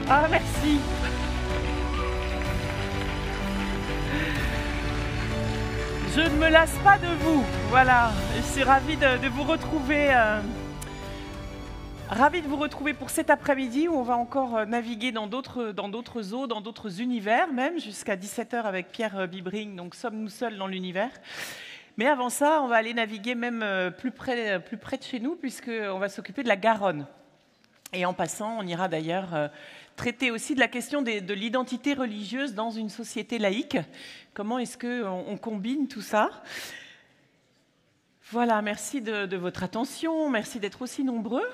Ah, merci. Je ne me lasse pas de vous. Voilà, je suis ravie de vous retrouver. Ravie de vous retrouver pour cet après-midi où on va encore naviguer dans d'autres eaux, dans d'autres univers, même jusqu'à 17h avec Pierre Bibring. Donc, sommes-nous seuls dans l'univers? Mais avant ça, on va aller naviguer même plus près de chez nous, puisqu'on va s'occuper de la Garonne. Et en passant, on ira d'ailleurs traiter aussi de la question de l'identité religieuse dans une société laïque. Comment est-ce qu'on combine tout ça? Voilà, merci de votre attention, merci d'être aussi nombreux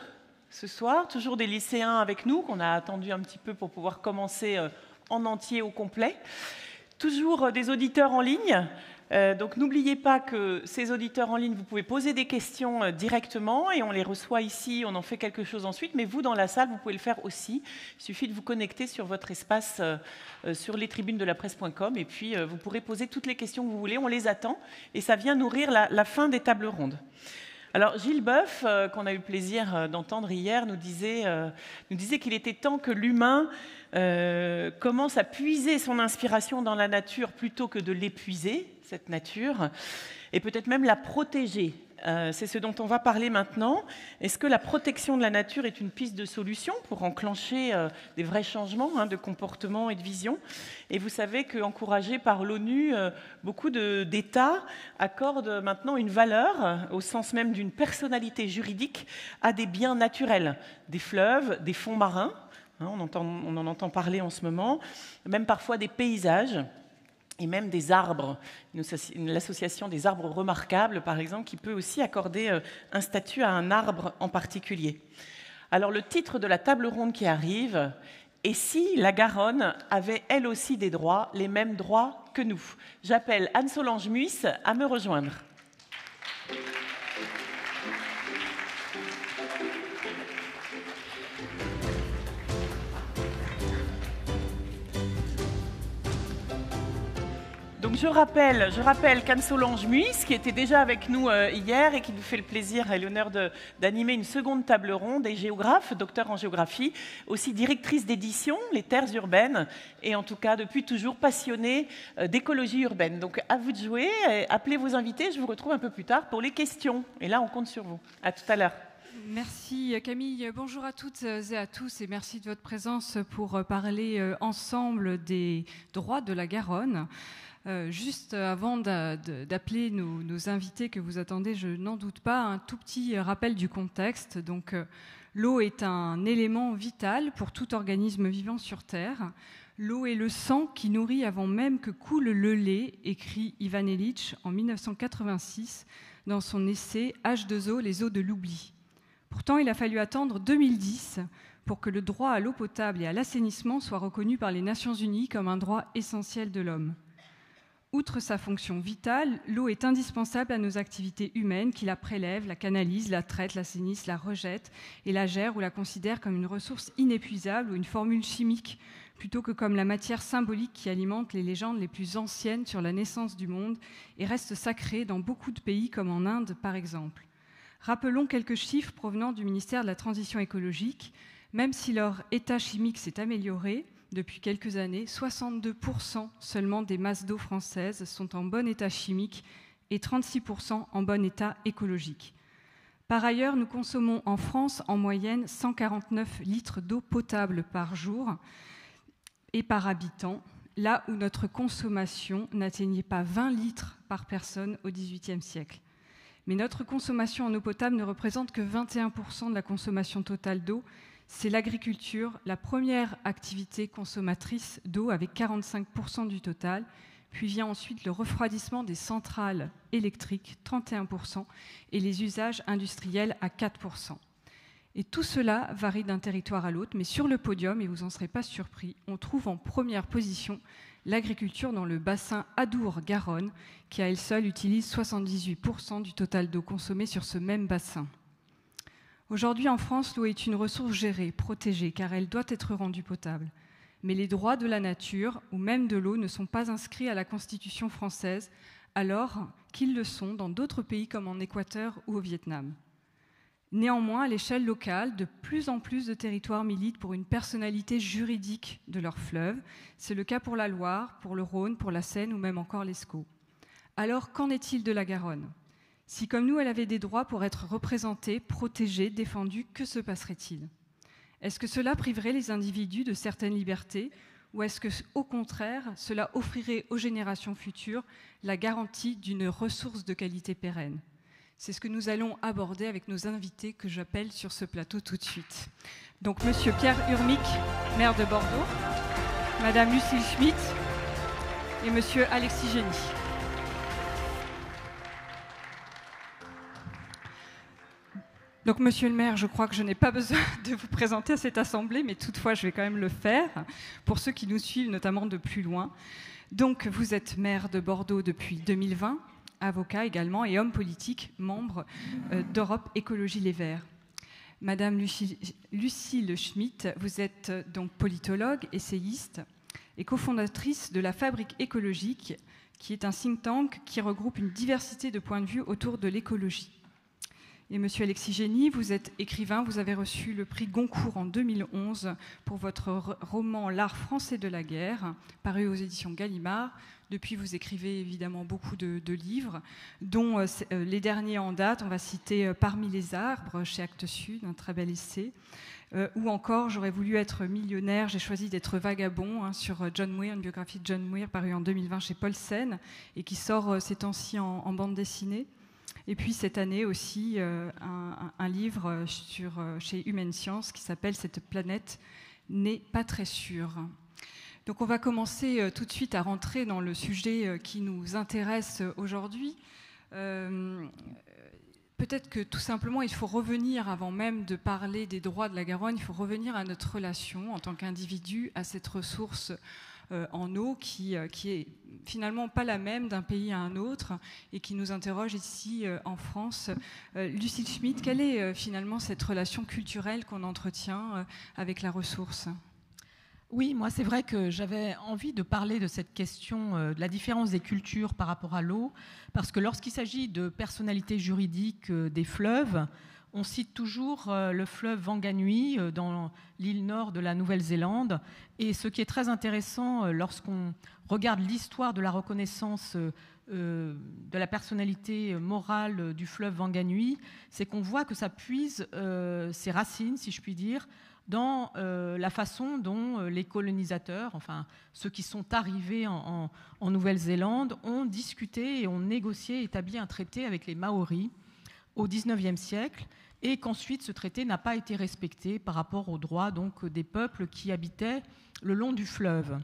ce soir. Toujours des lycéens avec nous, qu'on a attendu un petit peu pour pouvoir commencer en entier au complet. Toujours des auditeurs en ligne. Donc n'oubliez pas que ces auditeurs en ligne, vous pouvez poser des questions directement et on les reçoit ici, on en fait quelque chose ensuite, mais vous dans la salle, vous pouvez le faire aussi. Il suffit de vous connecter sur votre espace sur lestribunesdelapresse.com et puis vous pourrez poser toutes les questions que vous voulez, on les attend et ça vient nourrir la fin des tables rondes. Alors Gilles Boeuf, qu'on a eu le plaisir d'entendre hier, nous disait qu'il était temps que l'humain commence à puiser son inspiration dans la nature plutôt que de l'épuiser, cette nature, et peut-être même la protéger. C'est ce dont on va parler maintenant. Est-ce que la protection de la nature est une piste de solution pour enclencher des vrais changements de comportement et de vision? Et vous savez qu'encouragé par l'ONU, beaucoup d'États accordent maintenant une valeur, au sens même d'une personnalité juridique, à des biens naturels, des fleuves, des fonds marins, on en entend parler en ce moment, même parfois des paysages, et même des arbres, l'association des arbres remarquables, par exemple, qui peut aussi accorder un statut à un arbre en particulier. Alors le titre de la table ronde qui arrive, « Et si la Garonne avait elle aussi des droits, les mêmes droits que nous ?» J'appelle Anne-Solange Muys à me rejoindre. Donc je rappelle qu'Anne-Solange Muys, qui était déjà avec nous hier et qui nous fait le plaisir et l'honneur d'animer une seconde table ronde, est géographe, docteur en géographie, aussi directrice d'édition, Les Terres urbaines, et en tout cas depuis toujours passionnée d'écologie urbaine. Donc à vous de jouer, appelez vos invités, je vous retrouve un peu plus tard pour les questions. Et là, on compte sur vous. À tout à l'heure. Merci Camille, bonjour à toutes et à tous et merci de votre présence pour parler ensemble des droits de la Garonne. Juste avant d'appeler nos invités que vous attendez, je n'en doute pas, un tout petit rappel du contexte. Donc, l'eau est un élément vital pour tout organisme vivant sur Terre. L'eau est le sang qui nourrit avant même que coule le lait, écrit Ivan Illich en 1986 dans son essai H2O, les eaux de l'oubli. Pourtant, il a fallu attendre 2010 pour que le droit à l'eau potable et à l'assainissement soit reconnu par les Nations Unies comme un droit essentiel de l'homme. Outre sa fonction vitale, l'eau est indispensable à nos activités humaines qui la prélèvent, la canalisent, la traitent, l'assainissent, la rejettent et la gèrent ou la considèrent comme une ressource inépuisable ou une formule chimique plutôt que comme la matière symbolique qui alimente les légendes les plus anciennes sur la naissance du monde et reste sacrée dans beaucoup de pays comme en Inde par exemple. Rappelons quelques chiffres provenant du ministère de la Transition écologique. Même si leur état chimique s'est amélioré, depuis quelques années, 62% seulement des masses d'eau françaises sont en bon état chimique et 36% en bon état écologique. Par ailleurs, nous consommons en France en moyenne 149 litres d'eau potable par jour et par habitant, là où notre consommation n'atteignait pas 20 litres par personne au XVIIIe siècle. Mais notre consommation en eau potable ne représente que 21% de la consommation totale d'eau. C'est l'agriculture, la première activité consommatrice d'eau avec 45% du total, puis vient ensuite le refroidissement des centrales électriques, 31%, et les usages industriels à 4%. Et tout cela varie d'un territoire à l'autre, mais sur le podium, et vous n'en serez pas surpris, on trouve en première position l'agriculture dans le bassin Adour-Garonne, qui à elle seule utilise 78% du total d'eau consommée sur ce même bassin. Aujourd'hui, en France, l'eau est une ressource gérée, protégée, car elle doit être rendue potable. Mais les droits de la nature, ou même de l'eau, ne sont pas inscrits à la Constitution française, alors qu'ils le sont dans d'autres pays comme en Équateur ou au Vietnam. Néanmoins, à l'échelle locale, de plus en plus de territoires militent pour une personnalité juridique de leur fleuve. C'est le cas pour la Loire, pour le Rhône, pour la Seine ou même encore l'Escaut. Alors, qu'en est-il de la Garonne ? Si, comme nous, elle avait des droits pour être représentée, protégée, défendue, que se passerait-il ? Est-ce que cela priverait les individus de certaines libertés ou est-ce que, au contraire, cela offrirait aux générations futures la garantie d'une ressource de qualité pérenne ? C'est ce que nous allons aborder avec nos invités que j'appelle sur ce plateau tout de suite. Donc, Monsieur Pierre Urmic, maire de Bordeaux, Madame Lucille Schmitt et Monsieur Alexis Génie. Donc, Monsieur le maire, je crois que je n'ai pas besoin de vous présenter à cette assemblée, mais toutefois, je vais quand même le faire, pour ceux qui nous suivent, notamment de plus loin. Donc, vous êtes maire de Bordeaux depuis 2020, avocat également et homme politique, membre d'Europe Écologie Les Verts. Madame Lucille Schmitt, vous êtes donc politologue, essayiste et cofondatrice de la Fabrique écologique, qui est un think tank qui regroupe une diversité de points de vue autour de l'écologie. Et Monsieur Alexis Génie, vous êtes écrivain, vous avez reçu le prix Goncourt en 2011 pour votre roman L'art français de la guerre, paru aux éditions Gallimard. Depuis, vous écrivez évidemment beaucoup de livres, dont les derniers en date, on va citer Parmi les arbres, chez Actes Sud, un très bel essai, ou encore J'aurais voulu être millionnaire, j'ai choisi d'être vagabond, sur John Muir, une biographie de John Muir, parue en 2020 chez Paulsen, et qui sort ces temps-ci en bande dessinée. Et puis cette année aussi, un livre chez Humaine Science qui s'appelle « Cette planète n'est pas très sûre ». Donc on va commencer tout de suite à rentrer dans le sujet qui nous intéresse aujourd'hui. Peut-être que tout simplement, il faut revenir, avant même de parler des droits de la Garonne, il faut revenir à notre relation en tant qu'individu à cette ressource en eau qui est finalement pas la même d'un pays à un autre et qui nous interroge ici en France. Lucille Schmitt, quelle est finalement cette relation culturelle qu'on entretient avec la ressource ? Oui, moi c'est vrai que j'avais envie de parler de cette question de la différence des cultures par rapport à l'eau, parce que lorsqu'il s'agit de personnalités juridiques des fleuves, on cite toujours le fleuve Wanganui dans l'île nord de la Nouvelle-Zélande. Et ce qui est très intéressant lorsqu'on regarde l'histoire de la reconnaissance de la personnalité morale du fleuve Wanganui, c'est qu'on voit que ça puise ses racines, si je puis dire, dans la façon dont les colonisateurs, enfin ceux qui sont arrivés en Nouvelle-Zélande, ont discuté et ont négocié, établi un traité avec les Maoris au XIXe siècle, et qu'ensuite ce traité n'a pas été respecté par rapport aux droits donc, des peuples qui habitaient le long du fleuve.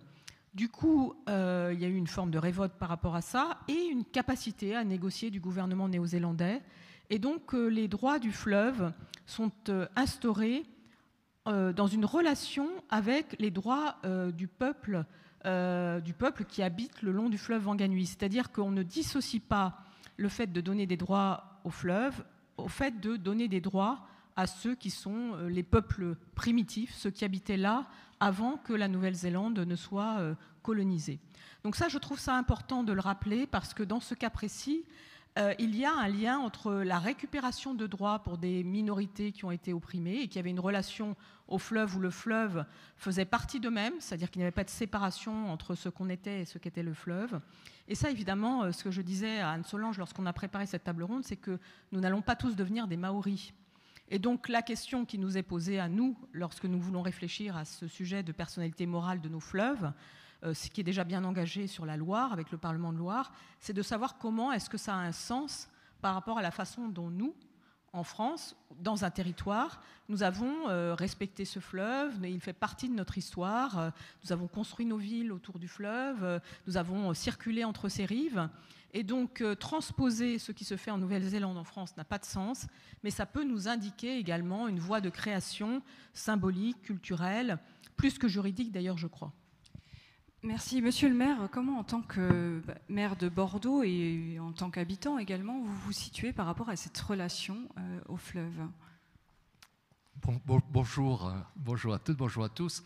Du coup, il y a eu une forme de révolte par rapport à ça et une capacité à négocier du gouvernement néo-zélandais. Et donc les droits du fleuve sont instaurés dans une relation avec les droits du peuple qui habite le long du fleuve Wanganui. C'est-à-dire qu'on ne dissocie pas le fait de donner des droits au fleuve au fait de donner des droits à ceux qui sont les peuples primitifs, ceux qui habitaient là avant que la Nouvelle-Zélande ne soit colonisée. Donc ça, je trouve ça important de le rappeler parce que dans ce cas précis, il y a un lien entre la récupération de droits pour des minorités qui ont été opprimées et qui avaient une relation au fleuve où le fleuve faisait partie d'eux-mêmes, c'est-à-dire qu'il n'y avait pas de séparation entre ce qu'on était et ce qu'était le fleuve. Et ça, évidemment, ce que je disais à Anne Solange lorsqu'on a préparé cette table ronde, c'est que nous n'allons pas tous devenir des Maoris. Et donc la question qui nous est posée à nous, lorsque nous voulons réfléchir à ce sujet de personnalité morale de nos fleuves, ce qui est déjà bien engagé sur la Loire, avec le Parlement de Loire, c'est de savoir comment est-ce que ça a un sens par rapport à la façon dont nous, en France, dans un territoire, nous avons respecté ce fleuve, il fait partie de notre histoire, nous avons construit nos villes autour du fleuve, nous avons circulé entre ses rives, et donc transposer ce qui se fait en Nouvelle-Zélande en France n'a pas de sens, mais ça peut nous indiquer également une voie de création symbolique, culturelle, plus que juridique d'ailleurs, je crois. Merci. Monsieur le maire, comment en tant que maire de Bordeaux et en tant qu'habitant également, vous vous situez par rapport à cette relation au fleuve ? Bonjour à toutes, bonjour à tous.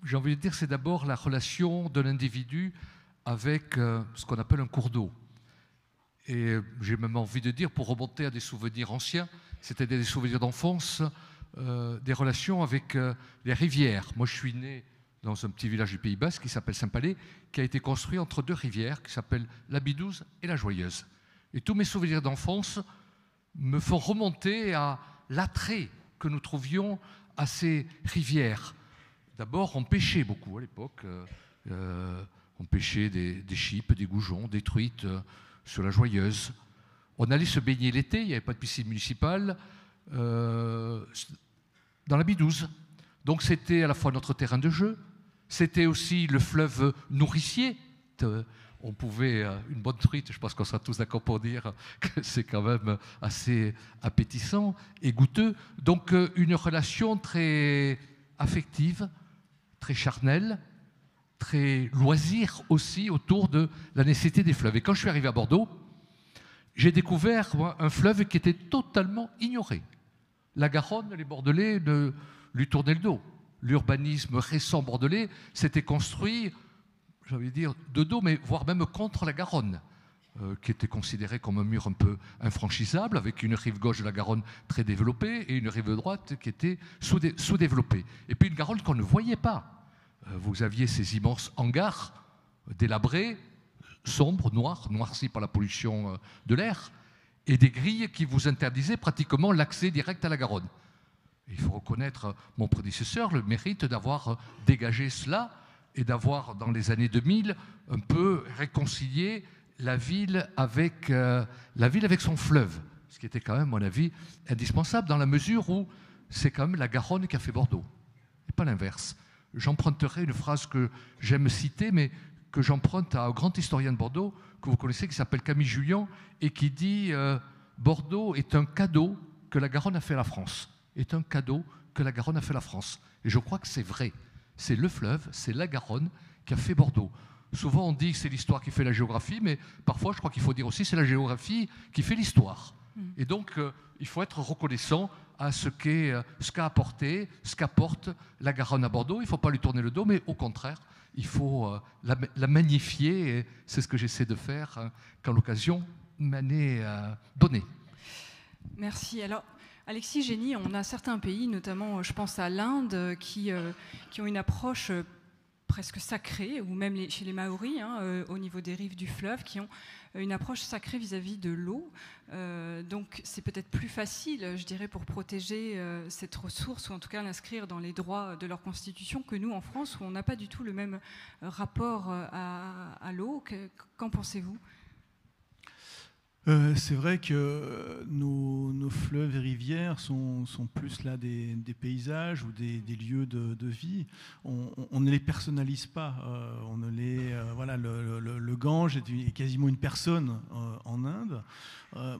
J'ai envie de dire que c'est d'abord la relation de l'individu avec ce qu'on appelle un cours d'eau. Et j'ai même envie de dire, pour remonter à des souvenirs anciens, C'était des souvenirs d'enfance, des relations avec les rivières. Moi, je suis né dans un petit village du Pays Basque qui s'appelle Saint-Palais, qui a été construit entre 2 rivières, qui s'appellent la Bidouze et la Joyeuse. Et tous mes souvenirs d'enfance me font remonter à l'attrait que nous trouvions à ces rivières. D'abord, on pêchait beaucoup à l'époque. On pêchait des chipes, des goujons, des truites sur la Joyeuse. On allait se baigner l'été, il n'y avait pas de piscine municipale, dans la Bidouze. Donc c'était à la fois notre terrain de jeu, c'était aussi le fleuve nourricier. On pouvait, une bonne truite, je pense qu'on sera tous d'accord pour dire que c'est quand même assez appétissant et goûteux. Donc une relation très affective, très charnelle, très loisir aussi autour de la nécessité des fleuves. Et quand je suis arrivé à Bordeaux, j'ai découvert un fleuve qui était totalement ignoré. La Garonne, les Bordelais lui tournaient le dos. L'urbanisme récent bordelais s'était construit, j'ai envie de dire, de dos, mais voire même contre la Garonne, qui était considérée comme un mur un peu infranchissable, avec une rive gauche de la Garonne très développée et une rive droite qui était sous-développée. Et puis une Garonne qu'on ne voyait pas. Vous aviez ces immenses hangars délabrés, sombres, noirs, noircis par la pollution de l'air, et des grilles qui vous interdisaient pratiquement l'accès direct à la Garonne. Il faut reconnaître mon prédécesseur le mérite d'avoir dégagé cela et d'avoir, dans les années 2000, un peu réconcilié la ville avec son fleuve, ce qui était quand même, à mon avis, indispensable dans la mesure où c'est quand même la Garonne qui a fait Bordeaux, et pas l'inverse. J'emprunterai une phrase que j'aime citer, mais que j'emprunte à un grand historien de Bordeaux, que vous connaissez, qui s'appelle Camille Jullian, et qui dit Bordeaux est un cadeau que la Garonne a fait à la France. Est un cadeau que la Garonne a fait à la France. Et je crois que c'est vrai. C'est le fleuve, c'est la Garonne qui a fait Bordeaux. Souvent on dit que c'est l'histoire qui fait la géographie, mais parfois je crois qu'il faut dire aussi que c'est la géographie qui fait l'histoire. Et donc il faut être reconnaissant à ce qu'a apporté, ce qu'apporte la Garonne à Bordeaux. Il ne faut pas lui tourner le dos, mais au contraire, il faut la magnifier. Et c'est ce que j'essaie de faire quand l'occasion m'en est donnée. Merci. Alors, Alexis Génie, on a certains pays, notamment je pense à l'Inde, qui ont une approche presque sacrée, ou même chez les Maoris, au niveau des rives du fleuve, qui ont une approche sacrée vis-à-vis de l'eau. Donc c'est peut-être plus facile, je dirais, pour protéger cette ressource, ou en tout cas l'inscrire dans les droits de leur constitution, que nous en France, où on n'a pas du tout le même rapport à l'eau. Qu'en pensez-vous ? C'est vrai que nos fleuves et rivières sont plus là des paysages ou des lieux de vie. On ne les personnalise pas. On ne les, voilà, le Gange est quasiment une personne en Inde.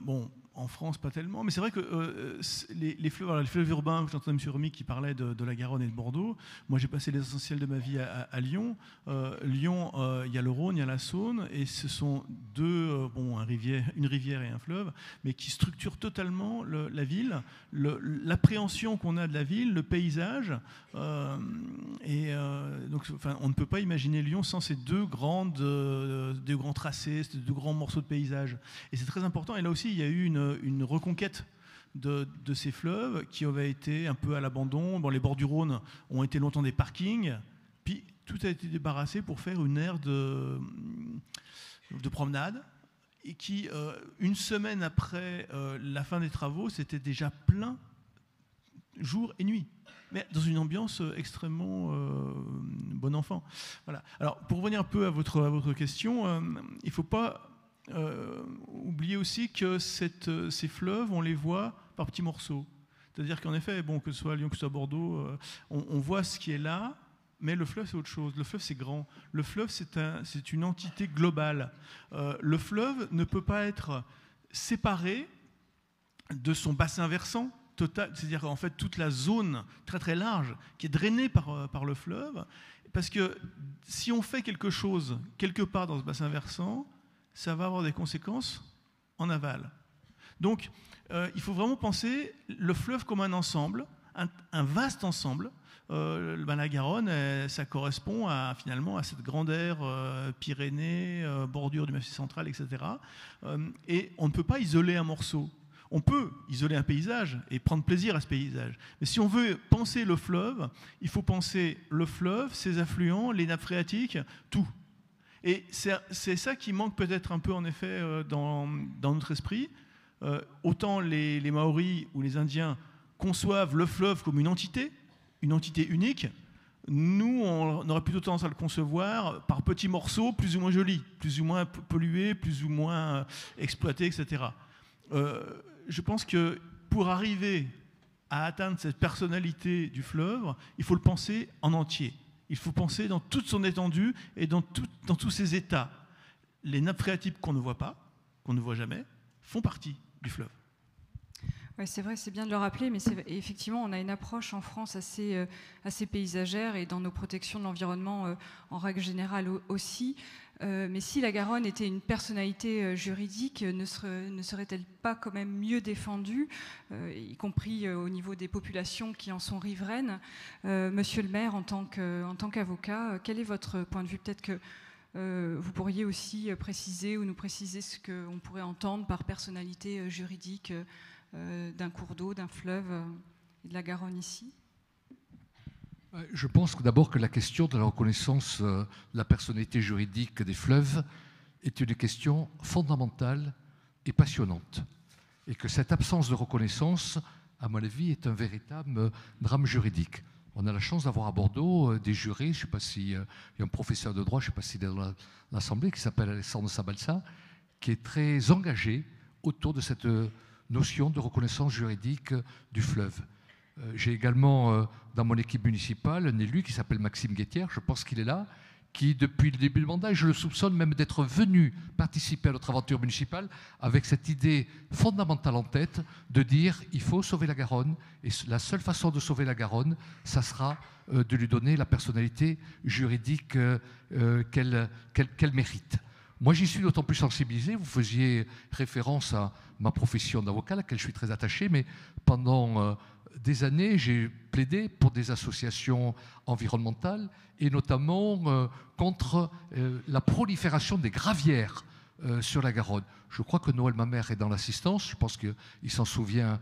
Bon, en France, pas tellement. Mais c'est vrai que les fleuves urbains, j'entends M. Remy qui parlait de la Garonne et de Bordeaux. Moi, j'ai passé l'essentiel de ma vie à Lyon. Lyon, il y a le Rhône, il y a la Saône, et ce sont deux, une rivière et un fleuve, mais qui structurent totalement la ville, l'appréhension qu'on a de la ville, le paysage. Donc, enfin, on ne peut pas imaginer Lyon sans ces deux grands tracés, ces deux grands morceaux de paysage. Et c'est très important. Et là aussi, il y a eu une reconquête de ces fleuves qui avaient été un peu à l'abandon. Bon, les bords du Rhône ont été longtemps des parkings, puis tout a été débarrassé pour faire une aire de promenade, et qui, une semaine après la fin des travaux, c'était déjà plein jour et nuit, mais dans une ambiance extrêmement bon enfant. Voilà. Alors, pour revenir un peu à votre question, il ne faut pas oublier aussi que ces fleuves, on les voit par petits morceaux. C'est-à-dire qu'en effet, bon, que ce soit à Lyon, que ce soit à Bordeaux, on voit ce qui est là, mais le fleuve, c'est autre chose. Le fleuve, c'est grand. Le fleuve, c'est une entité globale. Le fleuve ne peut pas être séparé de son bassin versant total, c'est-à-dire en fait toute la zone très très large qui est drainée par le fleuve, parce que si on fait quelque chose quelque part dans ce bassin versant, ça va avoir des conséquences en aval. Donc, il faut vraiment penser le fleuve comme un ensemble, un vaste ensemble. La Garonne, ça correspond finalement à cette grande aire Pyrénées, bordure du Massif central, etc. Et on ne peut pas isoler un morceau. On peut isoler un paysage et prendre plaisir à ce paysage. Mais si on veut penser le fleuve, il faut penser le fleuve, ses affluents, les nappes phréatiques, tout. Et c'est ça qui manque peut-être un peu, en effet, dans notre esprit. Autant les Maoris ou les Indiens conçoivent le fleuve comme une entité unique, nous, on aurait plutôt tendance à le concevoir par petits morceaux plus ou moins jolis, plus ou moins pollués, plus ou moins exploités, etc. Je pense que pour arriver à atteindre cette personnalité du fleuve, il faut le penser en entier. Il faut penser dans toute son étendue et dans tous ses états. Les nappes phréatiques qu'on ne voit pas, qu'on ne voit jamais, font partie du fleuve. Oui, c'est vrai, c'est bien de le rappeler, mais effectivement, on a une approche en France assez paysagère et dans nos protections de l'environnement en règle générale aussi. Mais si la Garonne était une personnalité juridique, ne serait-elle pas quand même mieux défendue, y compris au niveau des populations qui en sont riveraines? Monsieur le maire, en tant qu'avocat, quel est votre point de vue? Peut-être que vous pourriez aussi préciser ou nous préciser ce qu'on pourrait entendre par personnalité juridique d'un cours d'eau, d'un fleuve et de la Garonne ici. Je pense d'abord que la question de la reconnaissance de la personnalité juridique des fleuves est une question fondamentale et passionnante. Et que cette absence de reconnaissance, à mon avis, est un véritable drame juridique. On a la chance d'avoir à Bordeaux des jurés, je ne sais pas si il y a un professeur de droit, je ne sais pas s'il est dans l'Assemblée, qui s'appelle Alessandro Sabalza, qui est très engagé autour de cette notion de reconnaissance juridique du fleuve. J'ai également dans mon équipe municipale un élu qui s'appelle Maxime Guettière, je pense qu'il est là, qui depuis le début du mandat, et je le soupçonne même d'être venu participer à notre aventure municipale avec cette idée fondamentale en tête de dire il faut sauver la Garonne et la seule façon de sauver la Garonne, ça sera de lui donner la personnalité juridique qu'elle mérite. Moi, j'y suis d'autant plus sensibilisé. Vous faisiez référence à ma profession d'avocat, à laquelle je suis très attaché, mais pendant des années, j'ai plaidé pour des associations environnementales et notamment contre la prolifération des gravières sur la Garonne. Je crois que Noël Mamère est dans l'assistance. Je pense qu'il s'en souvient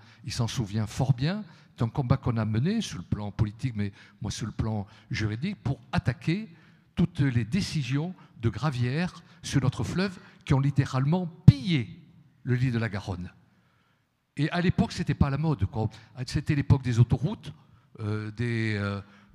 fort bien. C'est un combat qu'on a mené sur le plan politique, mais moi sur le plan juridique, pour attaquer toutes les décisions de gravières sur notre fleuve qui ont littéralement pillé le lit de la Garonne. Et à l'époque, ce n'était pas la mode. C'était l'époque des autoroutes, des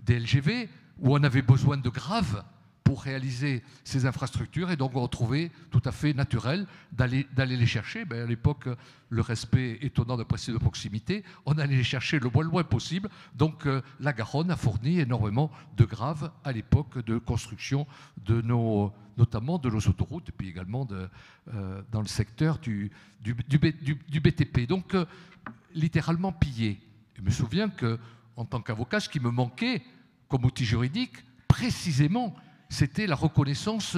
LGV, où on avait besoin de graves pour réaliser ces infrastructures. Et donc, on trouvait tout à fait naturel d'aller les chercher. À l'époque, le respect étonnant de principe de proximité, on allait les chercher le moins loin possible. Donc, la Garonne a fourni énormément de graves à l'époque de construction notamment de nos autoroutes, et puis également dans le secteur du BTP. Donc, littéralement pillé. Je me souviens qu'en tant qu'avocat, ce qui me manquait comme outil juridique, précisément, c'était la reconnaissance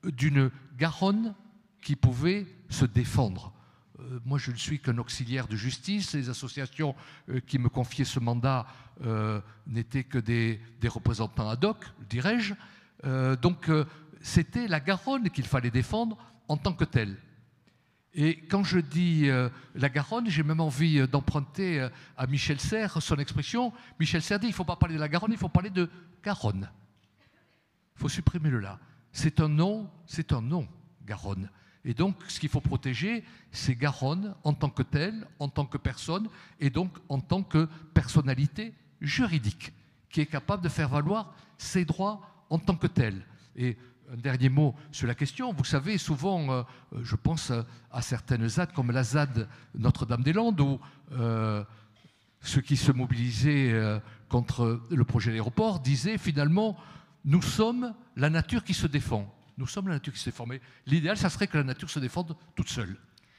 d'une Garonne qui pouvait se défendre. Moi, je ne suis qu'un auxiliaire de justice. Les associations qui me confiaient ce mandat n'étaient que des représentants ad hoc, dirais-je. Donc, c'était la Garonne qu'il fallait défendre en tant que telle. Et quand je dis la Garonne, j'ai même envie d'emprunter à Michel Serres son expression. Michel Serres dit il ne faut pas parler de la Garonne, il faut parler de Garonne. Il faut supprimer le là. C'est un nom, Garonne. Et donc, ce qu'il faut protéger, c'est Garonne en tant que telle, en tant que personne, et donc en tant que personnalité juridique, qui est capable de faire valoir ses droits en tant que telle. Et un dernier mot sur la question. Vous savez, souvent, je pense à certaines ZAD, comme la ZAD Notre-Dame-des-Landes, où ceux qui se mobilisaient contre le projet d'aéroport disaient finalement nous sommes la nature qui se défend. Nous sommes la nature qui se défend. Mais l'idéal, ça serait que la nature se défende toute seule.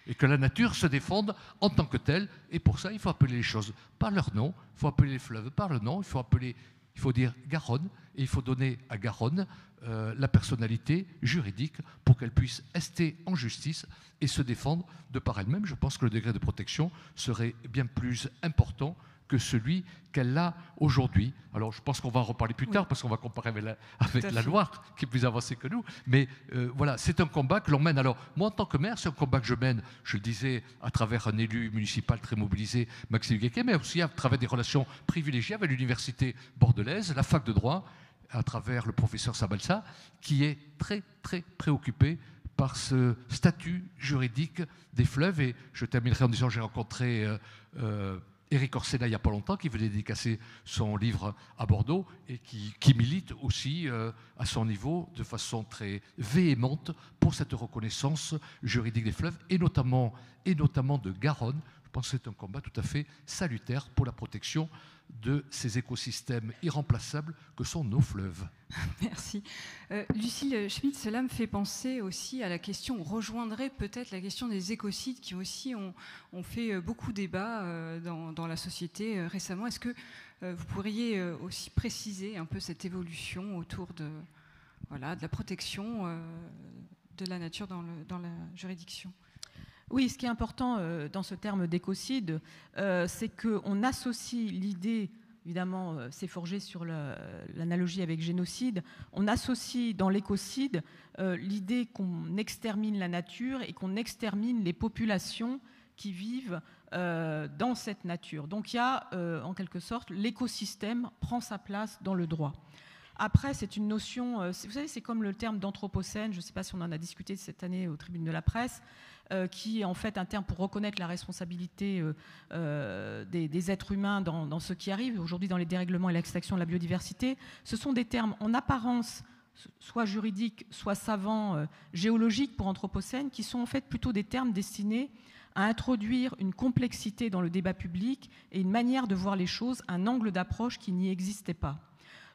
Et que la nature se défende en tant que telle. Et pour ça, il faut appeler les choses par leur nom. Il faut appeler les fleuves par leur nom. Il faut dire Garonne. Et il faut donner à Garonne la personnalité juridique pour qu'elle puisse rester en justice et se défendre de par elle-même. Je pense que le degré de protection serait bien plus important que celui qu'elle a aujourd'hui. Alors, je pense qu'on va en reparler plus tard, parce qu'on va comparer avec la Loire, qui est plus avancée que nous. Mais voilà, c'est un combat que l'on mène. Alors, moi, en tant que maire, c'est un combat que je mène, je le disais, à travers un élu municipal très mobilisé, Maxime Guéquet, mais aussi à travers des relations privilégiées avec l'université bordelaise, la fac de droit, à travers le professeur Sabalsa, qui est très, très préoccupé par ce statut juridique des fleuves. Et je terminerai en disant, j'ai rencontré Éric Orsena il n'y a pas longtemps, qui venait dédicacer son livre à Bordeaux et qui milite aussi à son niveau de façon très véhémente pour cette reconnaissance juridique des fleuves et notamment de Garonne. Je pense que c'est un combat tout à fait salutaire pour la protection de ces écosystèmes irremplaçables que sont nos fleuves. Merci. Lucille Schmitt, cela me fait penser aussi à la question, on rejoindrait peut-être la question des écocides qui aussi ont fait beaucoup débat dans la société récemment. Est-ce que vous pourriez aussi préciser un peu cette évolution autour de la protection de la nature dans la juridiction ? Oui, ce qui est important dans ce terme d'écocide, c'est qu'on associe l'idée, évidemment, c'est forgé sur l'analogie avec génocide, on associe dans l'écocide l'idée qu'on extermine la nature et qu'on extermine les populations qui vivent dans cette nature. Donc il y a, en quelque sorte, l'écosystème prend sa place dans le droit. Après, c'est une notion, vous savez, c'est comme le terme d'anthropocène, je ne sais pas si on en a discuté cette année aux tribunes de la presse, qui est en fait un terme pour reconnaître la responsabilité des êtres humains dans ce qui arrive aujourd'hui dans les dérèglements et l'extinction de la biodiversité. Ce sont des termes en apparence soit juridiques, soit savants, géologiques pour anthropocène, qui sont en fait plutôt des termes destinés à introduire une complexité dans le débat public et une manière de voir les choses, un angle d'approche qui n'y existait pas.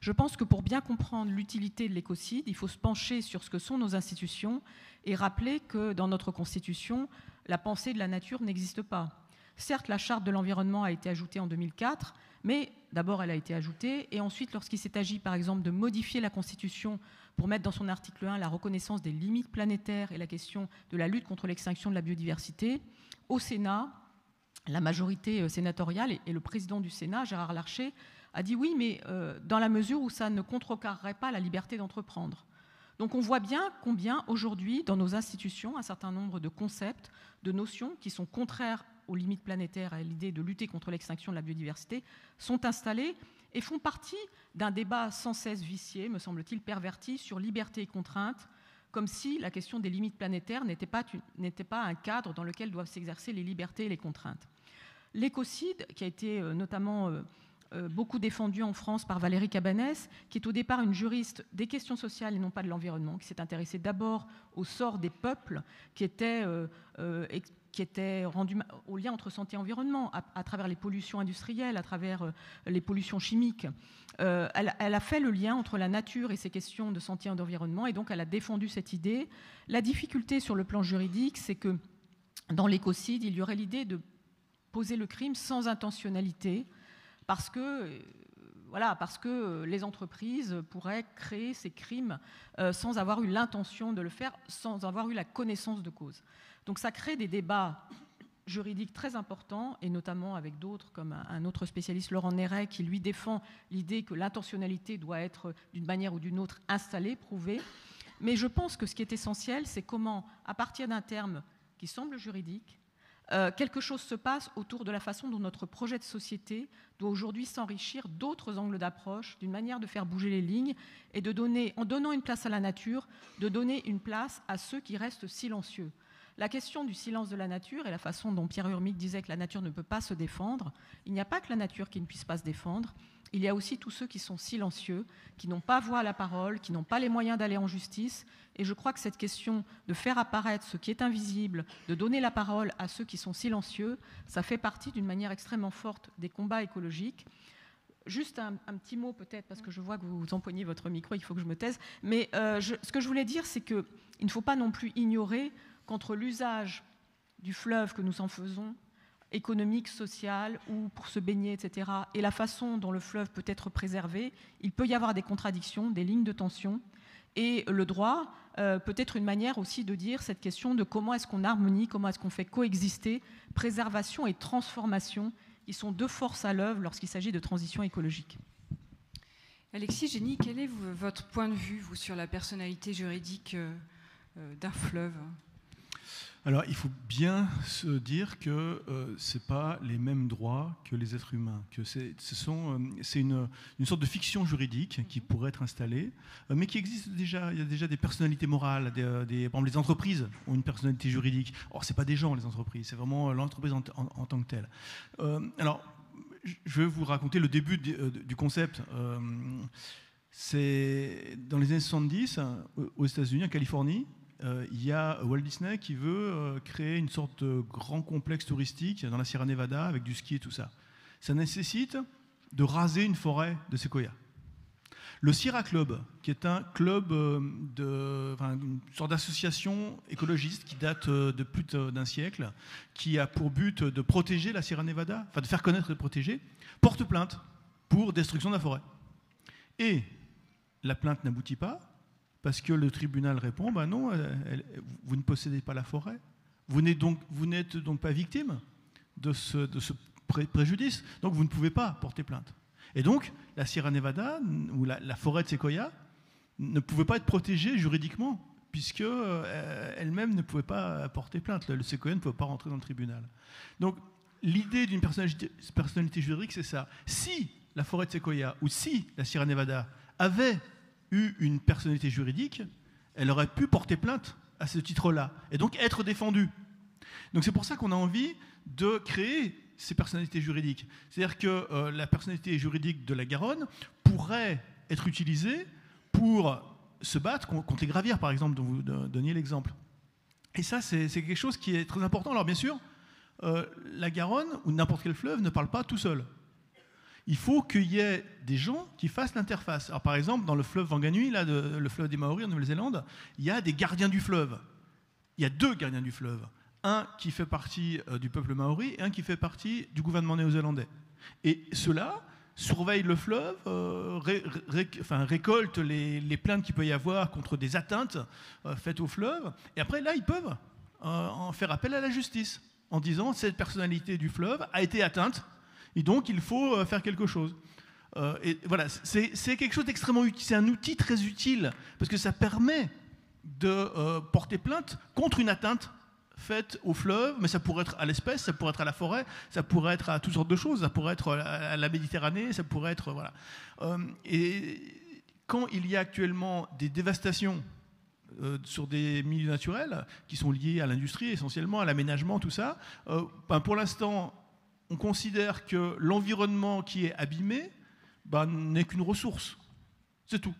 Je pense que pour bien comprendre l'utilité de l'écocide, il faut se pencher sur ce que sont nos institutions et rappeler que dans notre Constitution, la pensée de la nature n'existe pas. Certes, la Charte de l'environnement a été ajoutée en 2004, mais d'abord elle a été ajoutée, et ensuite lorsqu'il s'est agi par exemple de modifier la Constitution pour mettre dans son article 1 la reconnaissance des limites planétaires et la question de la lutte contre l'extinction de la biodiversité, au Sénat, la majorité sénatoriale et le président du Sénat, Gérard Larcher, a dit oui, mais dans la mesure où ça ne contrecarrerait pas la liberté d'entreprendre. Donc on voit bien combien aujourd'hui, dans nos institutions, un certain nombre de concepts, de notions qui sont contraires aux limites planétaires et à l'idée de lutter contre l'extinction de la biodiversité sont installés et font partie d'un débat sans cesse vicié, me semble-t-il, perverti, sur liberté et contrainte, comme si la question des limites planétaires n'était pas un cadre dans lequel doivent s'exercer les libertés et les contraintes. L'écocide, qui a été notamment beaucoup défendu en France par Valérie Cabanès, qui est au départ une juriste des questions sociales et non pas de l'environnement, qui s'est intéressée d'abord au sort des peuples, qui était rendu au lien entre santé et environnement, à travers les pollutions industrielles, à travers les pollutions chimiques. Elle a fait le lien entre la nature et ces questions de santé et d'environnement, et donc elle a défendu cette idée. La difficulté sur le plan juridique, c'est que dans l'écocide, il y aurait l'idée de poser le crime sans intentionnalité, parce que les entreprises pourraient créer ces crimes sans avoir eu l'intention de le faire, sans avoir eu la connaissance de cause. Donc ça crée des débats juridiques très importants, et notamment avec d'autres, comme un autre spécialiste, Laurent Néret, qui lui défend l'idée que l'intentionnalité doit être d'une manière ou d'une autre installée, prouvée. Mais je pense que ce qui est essentiel, c'est comment, à partir d'un terme qui semble juridique, quelque chose se passe autour de la façon dont notre projet de société doit aujourd'hui s'enrichir d'autres angles d'approche, d'une manière de faire bouger les lignes et de donner, en donnant une place à la nature, de donner une place à ceux qui restent silencieux. La question du silence de la nature et la façon dont Pierre Urmic disait que la nature ne peut pas se défendre, il n'y a pas que la nature qui ne puisse pas se défendre, il y a aussi tous ceux qui sont silencieux, qui n'ont pas voix à la parole, qui n'ont pas les moyens d'aller en justice. Et je crois que cette question de faire apparaître ce qui est invisible, de donner la parole à ceux qui sont silencieux, ça fait partie d'une manière extrêmement forte des combats écologiques. Juste un petit mot peut-être, parce que je vois que vous empoignez votre micro, il faut que je me taise. Mais ce que je voulais dire, c'est qu'il ne faut pas non plus ignorer qu'entre l'usage du fleuve que nous en faisons, économique, social, ou pour se baigner, etc., et la façon dont le fleuve peut être préservé, il peut y avoir des contradictions, des lignes de tension. Et le droit peut être une manière aussi de dire cette question de comment est-ce qu'on harmonie, comment est-ce qu'on fait coexister préservation et transformation, Ils sont deux forces à l'œuvre lorsqu'il s'agit de transition écologique. Alexis Génie, quel est votre point de vue, vous, sur la personnalité juridique d'un fleuve ? Alors, il faut bien se dire que ce n'est pas les mêmes droits que les êtres humains, que c'est une sorte de fiction juridique qui pourrait être installée, mais qui existe déjà. Il y a déjà des personnalités morales, par exemple, les entreprises ont une personnalité juridique. Or, ce n'est pas des gens, les entreprises, c'est vraiment l'entreprise en tant que telle. Alors, je vais vous raconter le début du concept. C'est dans les années 70, aux États-Unis, en Californie, il y a Walt Disney qui veut créer une sorte de grand complexe touristique dans la Sierra Nevada avec du ski et tout ça. Ça nécessite de raser une forêt de séquoias. Le Sierra Club, qui est un club, une sorte d'association écologiste qui date de plus d'un siècle, qui a pour but de protéger la Sierra Nevada, enfin de faire connaître et de protéger, porte plainte pour destruction de la forêt. Et la plainte n'aboutit pas, parce que le tribunal répond, ben non, vous ne possédez pas la forêt, vous n'êtes donc pas victime de ce préjudice, donc vous ne pouvez pas porter plainte. Et donc, la Sierra Nevada, ou la forêt de séquoia, ne pouvait pas être protégée juridiquement, puisque elle-même ne pouvait pas porter plainte. Le séquoia ne pouvait pas rentrer dans le tribunal. Donc, l'idée d'une personnalité juridique, c'est ça. Si la forêt de séquoia, ou si la Sierra Nevada avait eu une personnalité juridique, elle aurait pu porter plainte à ce titre-là, et donc être défendue. Donc c'est pour ça qu'on a envie de créer ces personnalités juridiques. C'est-à-dire que la personnalité juridique de la Garonne pourrait être utilisée pour se battre contre les gravières, par exemple, dont vous donniez l'exemple. Et ça, c'est quelque chose qui est très important. Alors bien sûr, la Garonne, ou n'importe quel fleuve, ne parle pas tout seul. Il faut qu'il y ait des gens qui fassent l'interface. Alors par exemple, dans le fleuve Wanganui, là, le fleuve des Maoris en Nouvelle-Zélande, il y a des gardiens du fleuve. Il y a deux gardiens du fleuve. Un qui fait partie du peuple maori et un qui fait partie du gouvernement néo-zélandais. Et ceux-là surveillent le fleuve, récoltent les plaintes qu'il peut y avoir contre des atteintes faites au fleuve. Et après, là, ils peuvent en faire appel à la justice en disant cette personnalité du fleuve a été atteinte et donc il faut faire quelque chose. Et voilà, c'est quelque chose d'extrêmement utile. C'est un outil très utile parce que ça permet de porter plainte contre une atteinte faite au fleuve, mais ça pourrait être à l'espèce, ça pourrait être à la forêt, ça pourrait être à toutes sortes de choses, ça pourrait être à la Méditerranée, ça pourrait être... Voilà. Et quand il y a actuellement des dévastations sur des milieux naturels qui sont liés à l'industrie essentiellement, à l'aménagement, tout ça, pour l'instant, on considère que l'environnement qui est abîmé n'est qu'une ressource. C'est tout.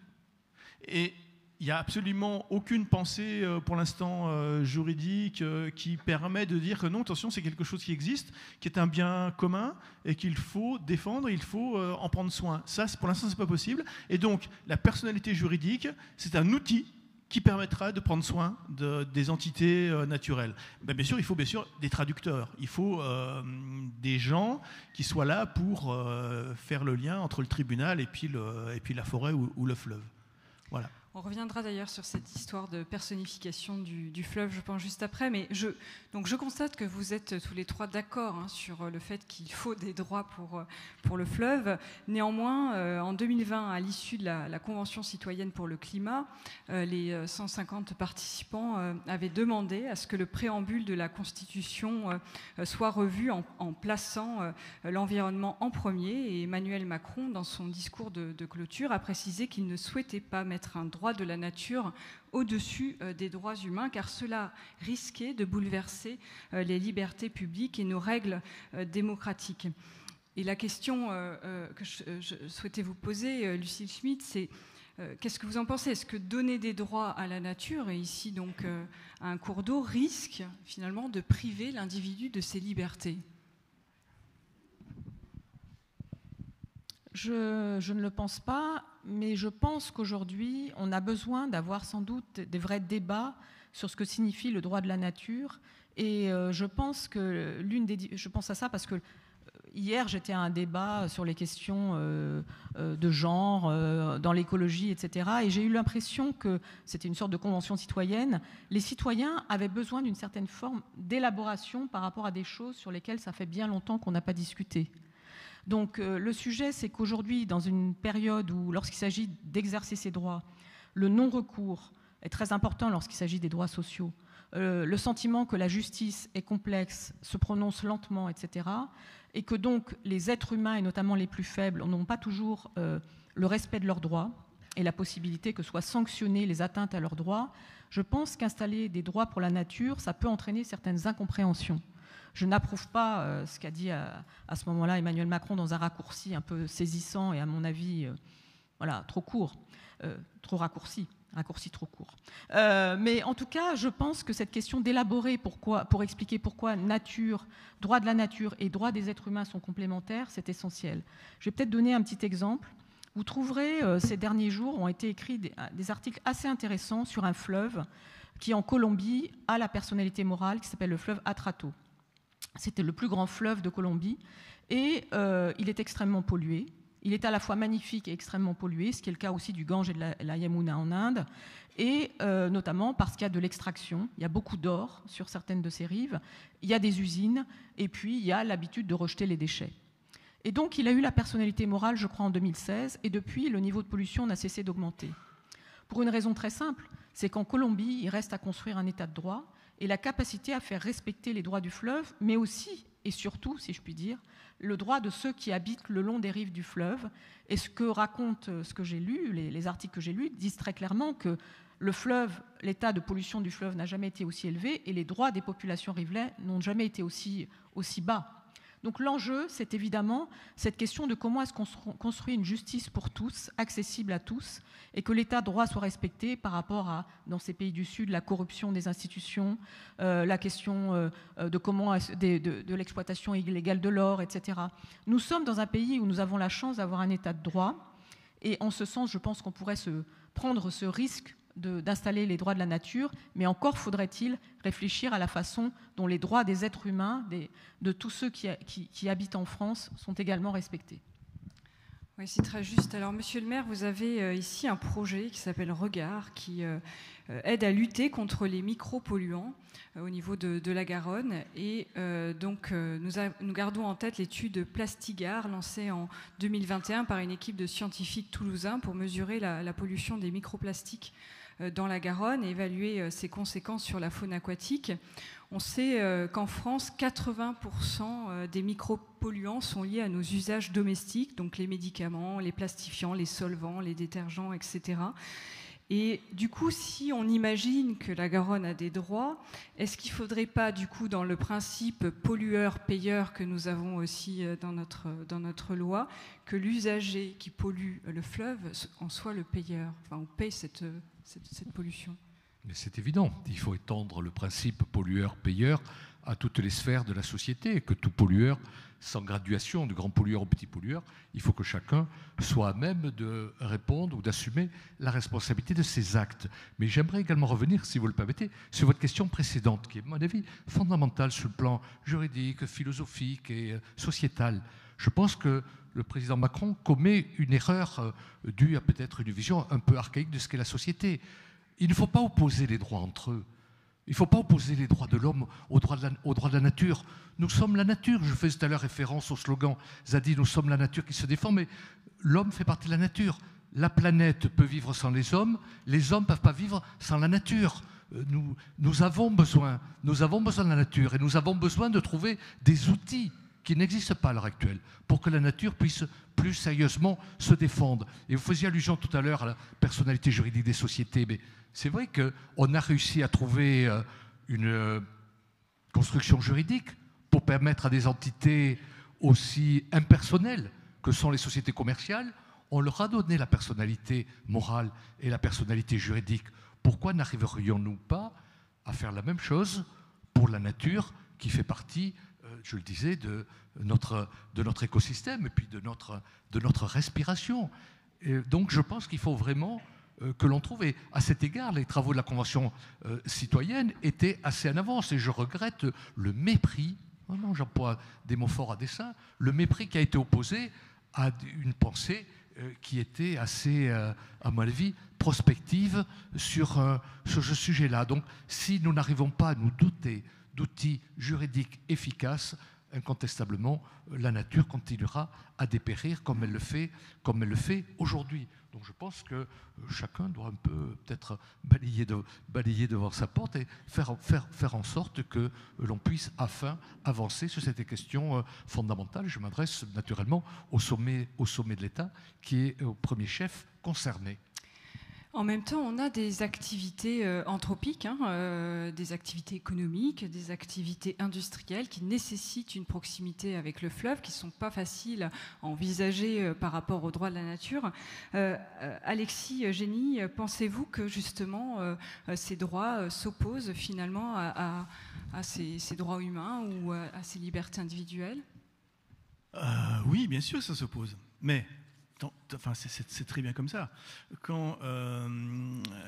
Et il n'y a absolument aucune pensée pour l'instant juridique qui permet de dire que non, attention, c'est quelque chose qui existe, qui est un bien commun et qu'il faut défendre, il faut en prendre soin. Ça, pour l'instant, ce n'est pas possible. Et donc, la personnalité juridique, c'est un outil qui permettra de prendre soin des entités naturelles. Bien sûr, il faut des traducteurs. Il faut des gens qui soient là pour faire le lien entre le tribunal et puis la forêt ou le fleuve. Voilà. On reviendra d'ailleurs sur cette histoire de personnification du fleuve, je pense, juste après. Mais je constate que vous êtes tous les trois d'accord sur le fait qu'il faut des droits pour le fleuve. Néanmoins, en 2020, à l'issue de la Convention citoyenne pour le climat, les 150 participants avaient demandé à ce que le préambule de la Constitution soit revu en plaçant l'environnement en premier. Et Emmanuel Macron, dans son discours de clôture, a précisé qu'il ne souhaitait pas mettre un droit de la nature au-dessus des droits humains, car cela risquait de bouleverser les libertés publiques et nos règles démocratiques. Et la question que je souhaitais vous poser, Lucille Schmitt, c'est qu'est-ce que vous en pensez? Est-ce que donner des droits à la nature, et ici donc à un cours d'eau, risque finalement de priver l'individu de ses libertés? Je ne le pense pas, mais je pense qu'aujourd'hui, on a besoin d'avoir sans doute des vrais débats sur ce que signifie le droit de la nature. Et je pense à ça parce que hier, j'étais à un débat sur les questions de genre, dans l'écologie, etc. Et j'ai eu l'impression que c'était une sorte de convention citoyenne. Les citoyens avaient besoin d'une certaine forme d'élaboration par rapport à des choses sur lesquelles ça fait bien longtemps qu'on n'a pas discuté. Donc le sujet, c'est qu'aujourd'hui, dans une période où, lorsqu'il s'agit d'exercer ses droits, le non-recours est très important lorsqu'il s'agit des droits sociaux, le sentiment que la justice est complexe, se prononce lentement, etc., et que donc les êtres humains, et notamment les plus faibles, n'ont pas toujours le respect de leurs droits et la possibilité que soient sanctionnées les atteintes à leurs droits, je pense qu'installer des droits pour la nature, ça peut entraîner certaines incompréhensions. Je n'approuve pas ce qu'a dit à ce moment-là Emmanuel Macron dans un raccourci un peu saisissant et à mon avis voilà, trop court, trop raccourci trop court. Mais en tout cas, je pense que cette question d'élaborer pour expliquer pourquoi nature, droit de la nature et droit des êtres humains sont complémentaires, c'est essentiel. Je vais peut-être donner un petit exemple. Vous trouverez, ces derniers jours, ont été écrits des articles assez intéressants sur un fleuve qui, en Colombie, a la personnalité morale, qui s'appelle le fleuve Atrato. C'était le plus grand fleuve de Colombie et il est extrêmement pollué. Il est à la fois magnifique et extrêmement pollué, ce qui est le cas aussi du Gange et de la Yamuna en Inde, et notamment parce qu'il y a de l'extraction. Il y a beaucoup d'or sur certaines de ces rives, il y a des usines, et puis il y a l'habitude de rejeter les déchets. Et donc il a eu la personnalité morale, je crois, en 2016, et depuis, le niveau de pollution n'a cessé d'augmenter. Pour une raison très simple, c'est qu'en Colombie, il reste à construire un état de droit, et la capacité à faire respecter les droits du fleuve, mais aussi, et surtout, si je puis dire, le droit de ceux qui habitent le long des rives du fleuve. Et ce que raconte, ce que j'ai lu, les articles que j'ai lus, disent très clairement que le fleuve, l'état de pollution du fleuve n'a jamais été aussi élevé et les droits des populations riveraines n'ont jamais été aussi bas. Donc l'enjeu, c'est évidemment cette question de comment est-ce qu'on construit une justice pour tous, accessible à tous, et que l'état de droit soit respecté par rapport à, dans ces pays du Sud, la corruption des institutions, la question de l'exploitation illégale de l'or, etc. Nous sommes dans un pays où nous avons la chance d'avoir un état de droit, et en ce sens, je pense qu'on pourrait prendre ce risque d'installer les droits de la nature, mais encore faudrait-il réfléchir à la façon dont les droits des êtres humains, de tous ceux qui habitent en France, sont également respectés. Oui, c'est très juste. Alors, monsieur le maire, vous avez ici un projet qui s'appelle Regard, qui aide à lutter contre les micropolluants au niveau de la Garonne. Et nous gardons en tête l'étude Plastigard, lancée en 2021 par une équipe de scientifiques toulousains pour mesurer la pollution des microplastiques dans la Garonne et évaluer ses conséquences sur la faune aquatique. On sait qu'en France, 80% des micropolluants sont liés à nos usages domestiques, donc les médicaments, les plastifiants, les solvants, les détergents, etc. Et du coup, si on imagine que la Garonne a des droits, est-ce qu'il ne faudrait pas, du coup, dans le principe pollueur-payeur que nous avons aussi dans notre loi, que l'usager qui pollue le fleuve en soit le payeur, enfin, on paye cette pollution? Mais c'est évident, il faut étendre le principe pollueur-payeur à toutes les sphères de la société, et que tout pollueur, sans graduation, de grand pollueur au petit pollueur, il faut que chacun soit à même de répondre ou d'assumer la responsabilité de ses actes. Mais j'aimerais également revenir, si vous le permettez, sur votre question précédente, qui est, à mon avis, fondamentale sur le plan juridique, philosophique et sociétal. Je pense que le président Macron commet une erreur due à peut-être une vision un peu archaïque de ce qu'est la société. Il ne faut pas opposer les droits entre eux. Il ne faut pas opposer les droits de l'homme aux droits de la nature. Nous sommes la nature. Je faisais tout à l'heure référence au slogan Zadi, nous sommes la nature qui se défend, mais l'homme fait partie de la nature. La planète peut vivre sans les hommes ne peuvent pas vivre sans la nature. Nous avons besoin de la nature et nous avons besoin de trouver des outils qui n'existent pas à l'heure actuelle pour que la nature puisse plus sérieusement se défendre. Et vous faisiez allusion tout à l'heure à la personnalité juridique des sociétés, mais c'est vrai qu'on a réussi à trouver une construction juridique pour permettre à des entités aussi impersonnelles que sont les sociétés commerciales, on leur a donné la personnalité morale et la personnalité juridique. Pourquoi n'arriverions-nous pas à faire la même chose pour la nature qui fait partie, je le disais, de notre écosystème et puis de notre respiration? Et donc je pense qu'il faut vraiment que l'on trouve, et à cet égard, les travaux de la Convention citoyenne étaient assez en avance, et je regrette le mépris Oh non, j'emploie des mots forts à dessein. Le mépris qui a été opposé à une pensée qui était assez, à mon avis, prospective sur ce sujet-là. Donc, si nous n'arrivons pas à nous doter d'outils juridiques efficaces, incontestablement, la nature continuera à dépérir comme elle le fait aujourd'hui. Donc je pense que chacun doit un peu peut-être balayer devant sa porte et faire en sorte que l'on puisse enfin avancer sur cette question fondamentale. Je m'adresse naturellement au sommet de l'État qui est au premier chef concerné. En même temps, on a des activités anthropiques, des activités économiques, des activités industrielles qui nécessitent une proximité avec le fleuve, qui ne sont pas faciles à envisager par rapport aux droits de la nature. Alexis Génie, pensez-vous que justement ces droits s'opposent finalement à ces droits humains ou à ces libertés individuelles ? Oui, bien sûr, ça s'oppose. Mais enfin, c'est très bien comme ça. Quand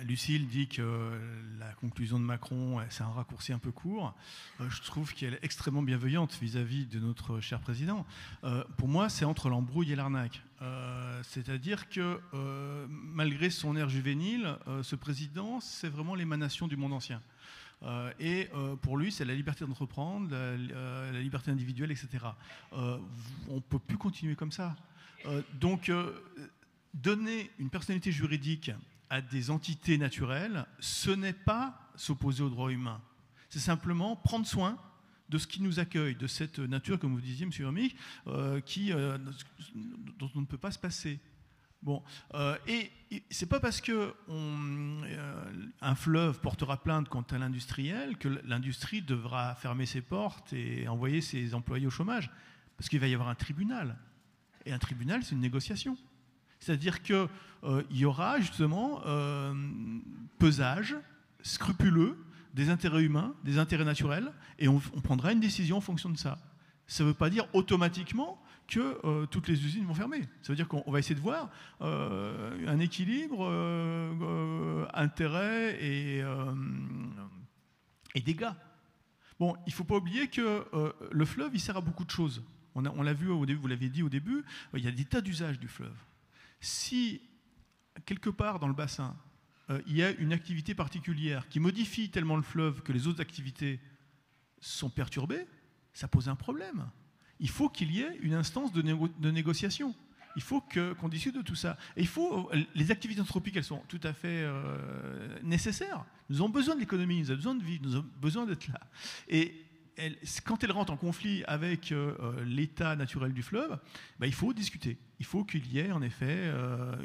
Lucille dit que la conclusion de Macron, c'est un raccourci un peu court, je trouve qu'elle est extrêmement bienveillante vis-à-vis de notre cher président. Pour moi, c'est entre l'embrouille et l'arnaque. C'est-à-dire que malgré son air juvénile, ce président, c'est vraiment l'émanation du monde ancien. Et pour lui, c'est la liberté d'entreprendre, la liberté individuelle, etc. On ne peut plus continuer comme ça. Donc, donner une personnalité juridique à des entités naturelles, ce n'est pas s'opposer aux droits humains. C'est simplement prendre soin de ce qui nous accueille, de cette nature, comme vous disiez, M. Hermich, dont on ne peut pas se passer. Bon, et c'est pas parce que un fleuve portera plainte contre l'industriel que l'industrie devra fermer ses portes et envoyer ses employés au chômage, parce qu'il va y avoir un tribunal. Et un tribunal, c'est une négociation. C'est-à-dire qu'il y aura justement pesage scrupuleux des intérêts humains, des intérêts naturels, et on prendra une décision en fonction de ça. Ça ne veut pas dire automatiquement que toutes les usines vont fermer. Ça veut dire qu'on va essayer de voir un équilibre, intérêt et dégâts. Bon, il ne faut pas oublier que le fleuve, il sert à beaucoup de choses. On l'a vu au début, vous l'avez dit au début, il y a des tas d'usages du fleuve. Si, quelque part dans le bassin, il y a une activité particulière qui modifie tellement le fleuve que les autres activités sont perturbées, ça pose un problème. Il faut qu'il y ait une instance de négociation. Il faut qu'on discute de tout ça. Et les activités anthropiques, elles sont tout à fait nécessaires. Nous avons besoin de l'économie, nous avons besoin de vivre, nous avons besoin d'être là. Et quand elle rentre en conflit avec l'état naturel du fleuve, il faut discuter. Il faut qu'il y ait en effet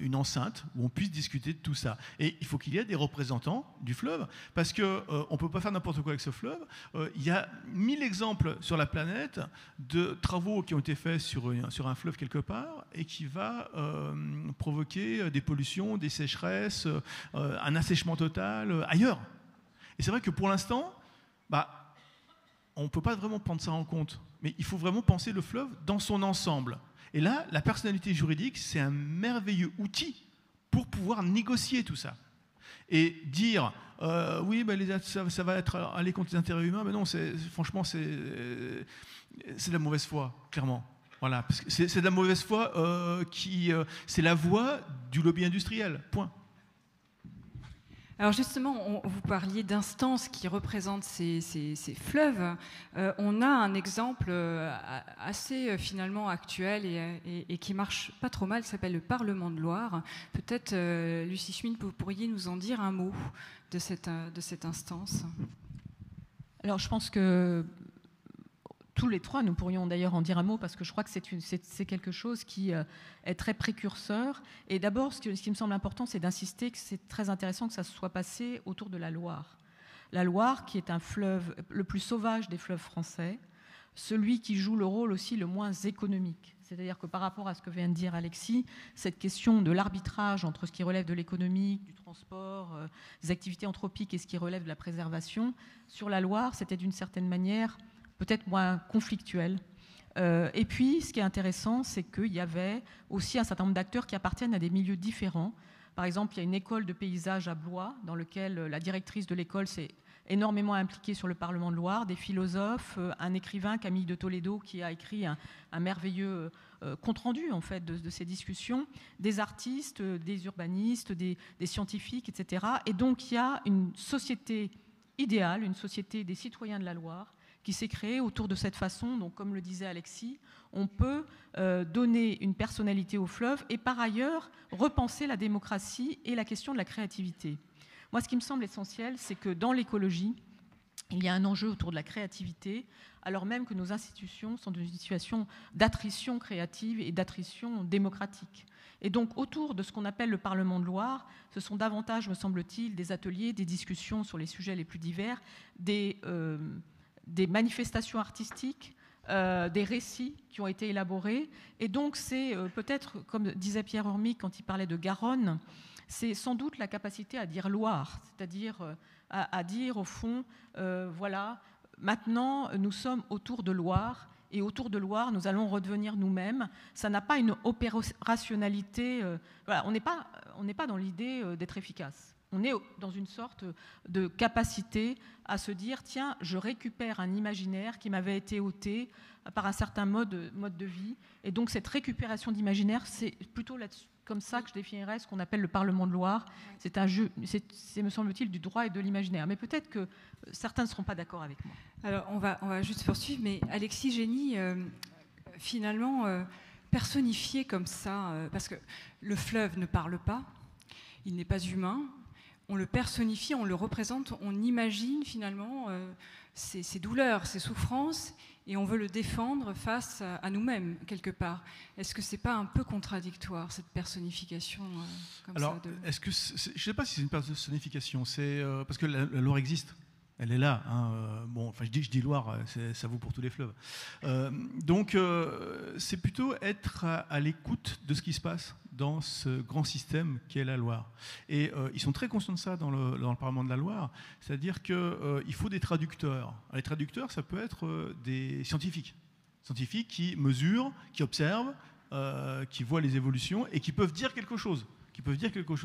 une enceinte où on puisse discuter de tout ça. Et il faut qu'il y ait des représentants du fleuve, parce qu'on ne peut pas faire n'importe quoi avec ce fleuve. Il y a 1000 exemples sur la planète de travaux qui ont été faits sur un fleuve quelque part et qui va provoquer des pollutions, des sécheresses, un assèchement total ailleurs. Et c'est vrai que pour l'instant, on ne peut pas vraiment prendre ça en compte, mais il faut vraiment penser le fleuve dans son ensemble. Et là, la personnalité juridique, c'est un merveilleux outil pour pouvoir négocier tout ça. Et dire, oui, ça va aller contre les intérêts humains, mais non, franchement, c'est de la mauvaise foi, clairement. Voilà, parce que c'est de la mauvaise foi c'est la voie du lobby industriel, point. Alors justement, vous parliez d'instances qui représentent ces fleuves. On a un exemple assez finalement actuel et qui marche pas trop mal, qui s'appelle le Parlement de Loire. Peut-être, Lucie Schmid, vous pourriez nous en dire un mot de cette instance. Alors je pense que tous les trois, nous pourrions d'ailleurs en dire un mot, parce que je crois que c'est quelque chose qui est très précurseur. Et d'abord, ce qui me semble important, c'est d'insister que c'est très intéressant que ça se soit passé autour de la Loire. La Loire, qui est un fleuve, le plus sauvage des fleuves français, celui qui joue le rôle aussi le moins économique. C'est-à-dire que par rapport à ce que vient de dire Alexis, cette question de l'arbitrage entre ce qui relève de l'économique, du transport, des activités anthropiques et ce qui relève de la préservation, sur la Loire, c'était d'une certaine manière peut-être moins conflictuel. Et puis, ce qui est intéressant, c'est qu'il y avait aussi un certain nombre d'acteurs qui appartiennent à des milieux différents. Par exemple, il y a une école de paysage à Blois, dans laquelle la directrice de l'école, c'est énormément impliqués sur le Parlement de Loire, des philosophes, un écrivain, Camille de Toledo, qui a écrit un merveilleux compte-rendu en fait, de ces discussions, des artistes, des urbanistes, des scientifiques, etc. Et donc il y a une société idéale, une société des citoyens de la Loire, qui s'est créée autour de cette façon. Donc, comme le disait Alexis, on peut donner une personnalité au fleuve et par ailleurs repenser la démocratie et la question de la créativité. Moi, ce qui me semble essentiel, c'est que dans l'écologie, il y a un enjeu autour de la créativité, alors même que nos institutions sont dans une situation d'attrition créative et d'attrition démocratique. Et donc, autour de ce qu'on appelle le Parlement de Loire, ce sont davantage, me semble-t-il, des ateliers, des discussions sur les sujets les plus divers, des manifestations artistiques, des récits qui ont été élaborés. Et donc, c'est peut-être, comme disait Pierre Hormic quand il parlait de Garonne, c'est sans doute la capacité à dire Loire, c'est-à-dire à dire, au fond, voilà, maintenant, nous sommes autour de Loire, et autour de Loire, nous allons redevenir nous-mêmes. Ça n'a pas une opérationnalité. Voilà, on n'est pas dans l'idée d'être efficace. On est dans une sorte de capacité à se dire, tiens, je récupère un imaginaire qui m'avait été ôté par un certain mode de vie. Et donc cette récupération d'imaginaire, c'est plutôt comme ça que je définirais ce qu'on appelle le Parlement de Loire. C'est un jeu, c'est, me semble-t-il, du droit et de l'imaginaire. Mais peut-être que certains ne seront pas d'accord avec moi. Alors on va juste poursuivre, mais Alexis Génie, finalement, personnifié comme ça, parce que le fleuve ne parle pas, il n'est pas humain, on le personnifie, on le représente, on imagine finalement ses douleurs, ses souffrances, et on veut le défendre face à nous-mêmes, quelque part. Est-ce que ce n'est pas un peu contradictoire, cette personnification comme Alors, ça est-ce que je ne sais pas si c'est une personnification, c'est parce que la Loire existe. Elle est là. Hein. Bon, enfin, je dis Loire, ça vaut pour tous les fleuves. Donc, c'est plutôt être à l'écoute de ce qui se passe dans ce grand système qu'est la Loire. Et ils sont très conscients de ça dans le Parlement de la Loire, c'est-à-dire qu'il faut des traducteurs. Alors, les traducteurs, ça peut être des scientifiques qui mesurent, qui observent, qui voient les évolutions et qui peuvent dire quelque chose,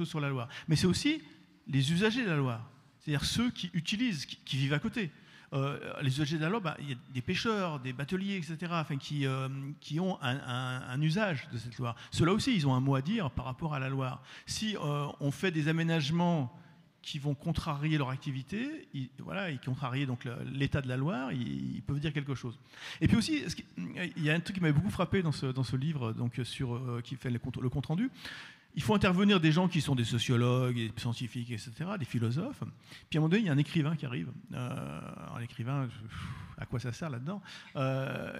sur la Loire. Mais c'est aussi les usagers de la Loire. C'est-à-dire ceux qui utilisent, qui vivent à côté. Les usagers de la Loire, il y a des pêcheurs, des bateliers, etc., enfin, qui ont un usage de cette Loire. Ceux-là aussi, ils ont un mot à dire par rapport à la Loire. Si on fait des aménagements qui vont contrarier leur activité, et contrarier donc l'état de la Loire, ils peuvent dire quelque chose. Et puis aussi, il y a un truc qui m'avait beaucoup frappé dans ce livre, donc qui fait le compte rendu. Il faut intervenir des gens qui sont des sociologues, des scientifiques, etc., des philosophes. Puis à un moment donné, il y a un écrivain qui arrive. Alors l'écrivain, à quoi ça sert là-dedans ?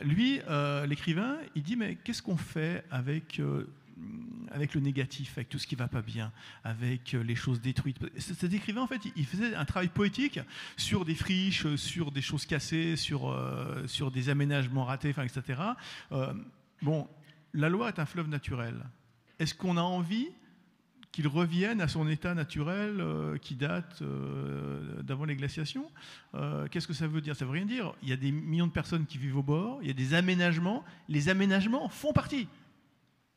L'écrivain, il dit, mais qu'est-ce qu'on fait avec le négatif, avec tout ce qui ne va pas bien, avec les choses détruites ? Cet écrivain, en fait, il faisait un travail poétique sur des friches, sur des choses cassées, sur des aménagements ratés, enfin, etc. La Loire est un fleuve naturel. Est-ce qu'on a envie qu'il revienne à son état naturel qui date d'avant les glaciations ? Qu'est-ce que ça veut dire ? Ça ne veut rien dire. Il y a des millions de personnes qui vivent au bord, il y a des aménagements. Les aménagements font partie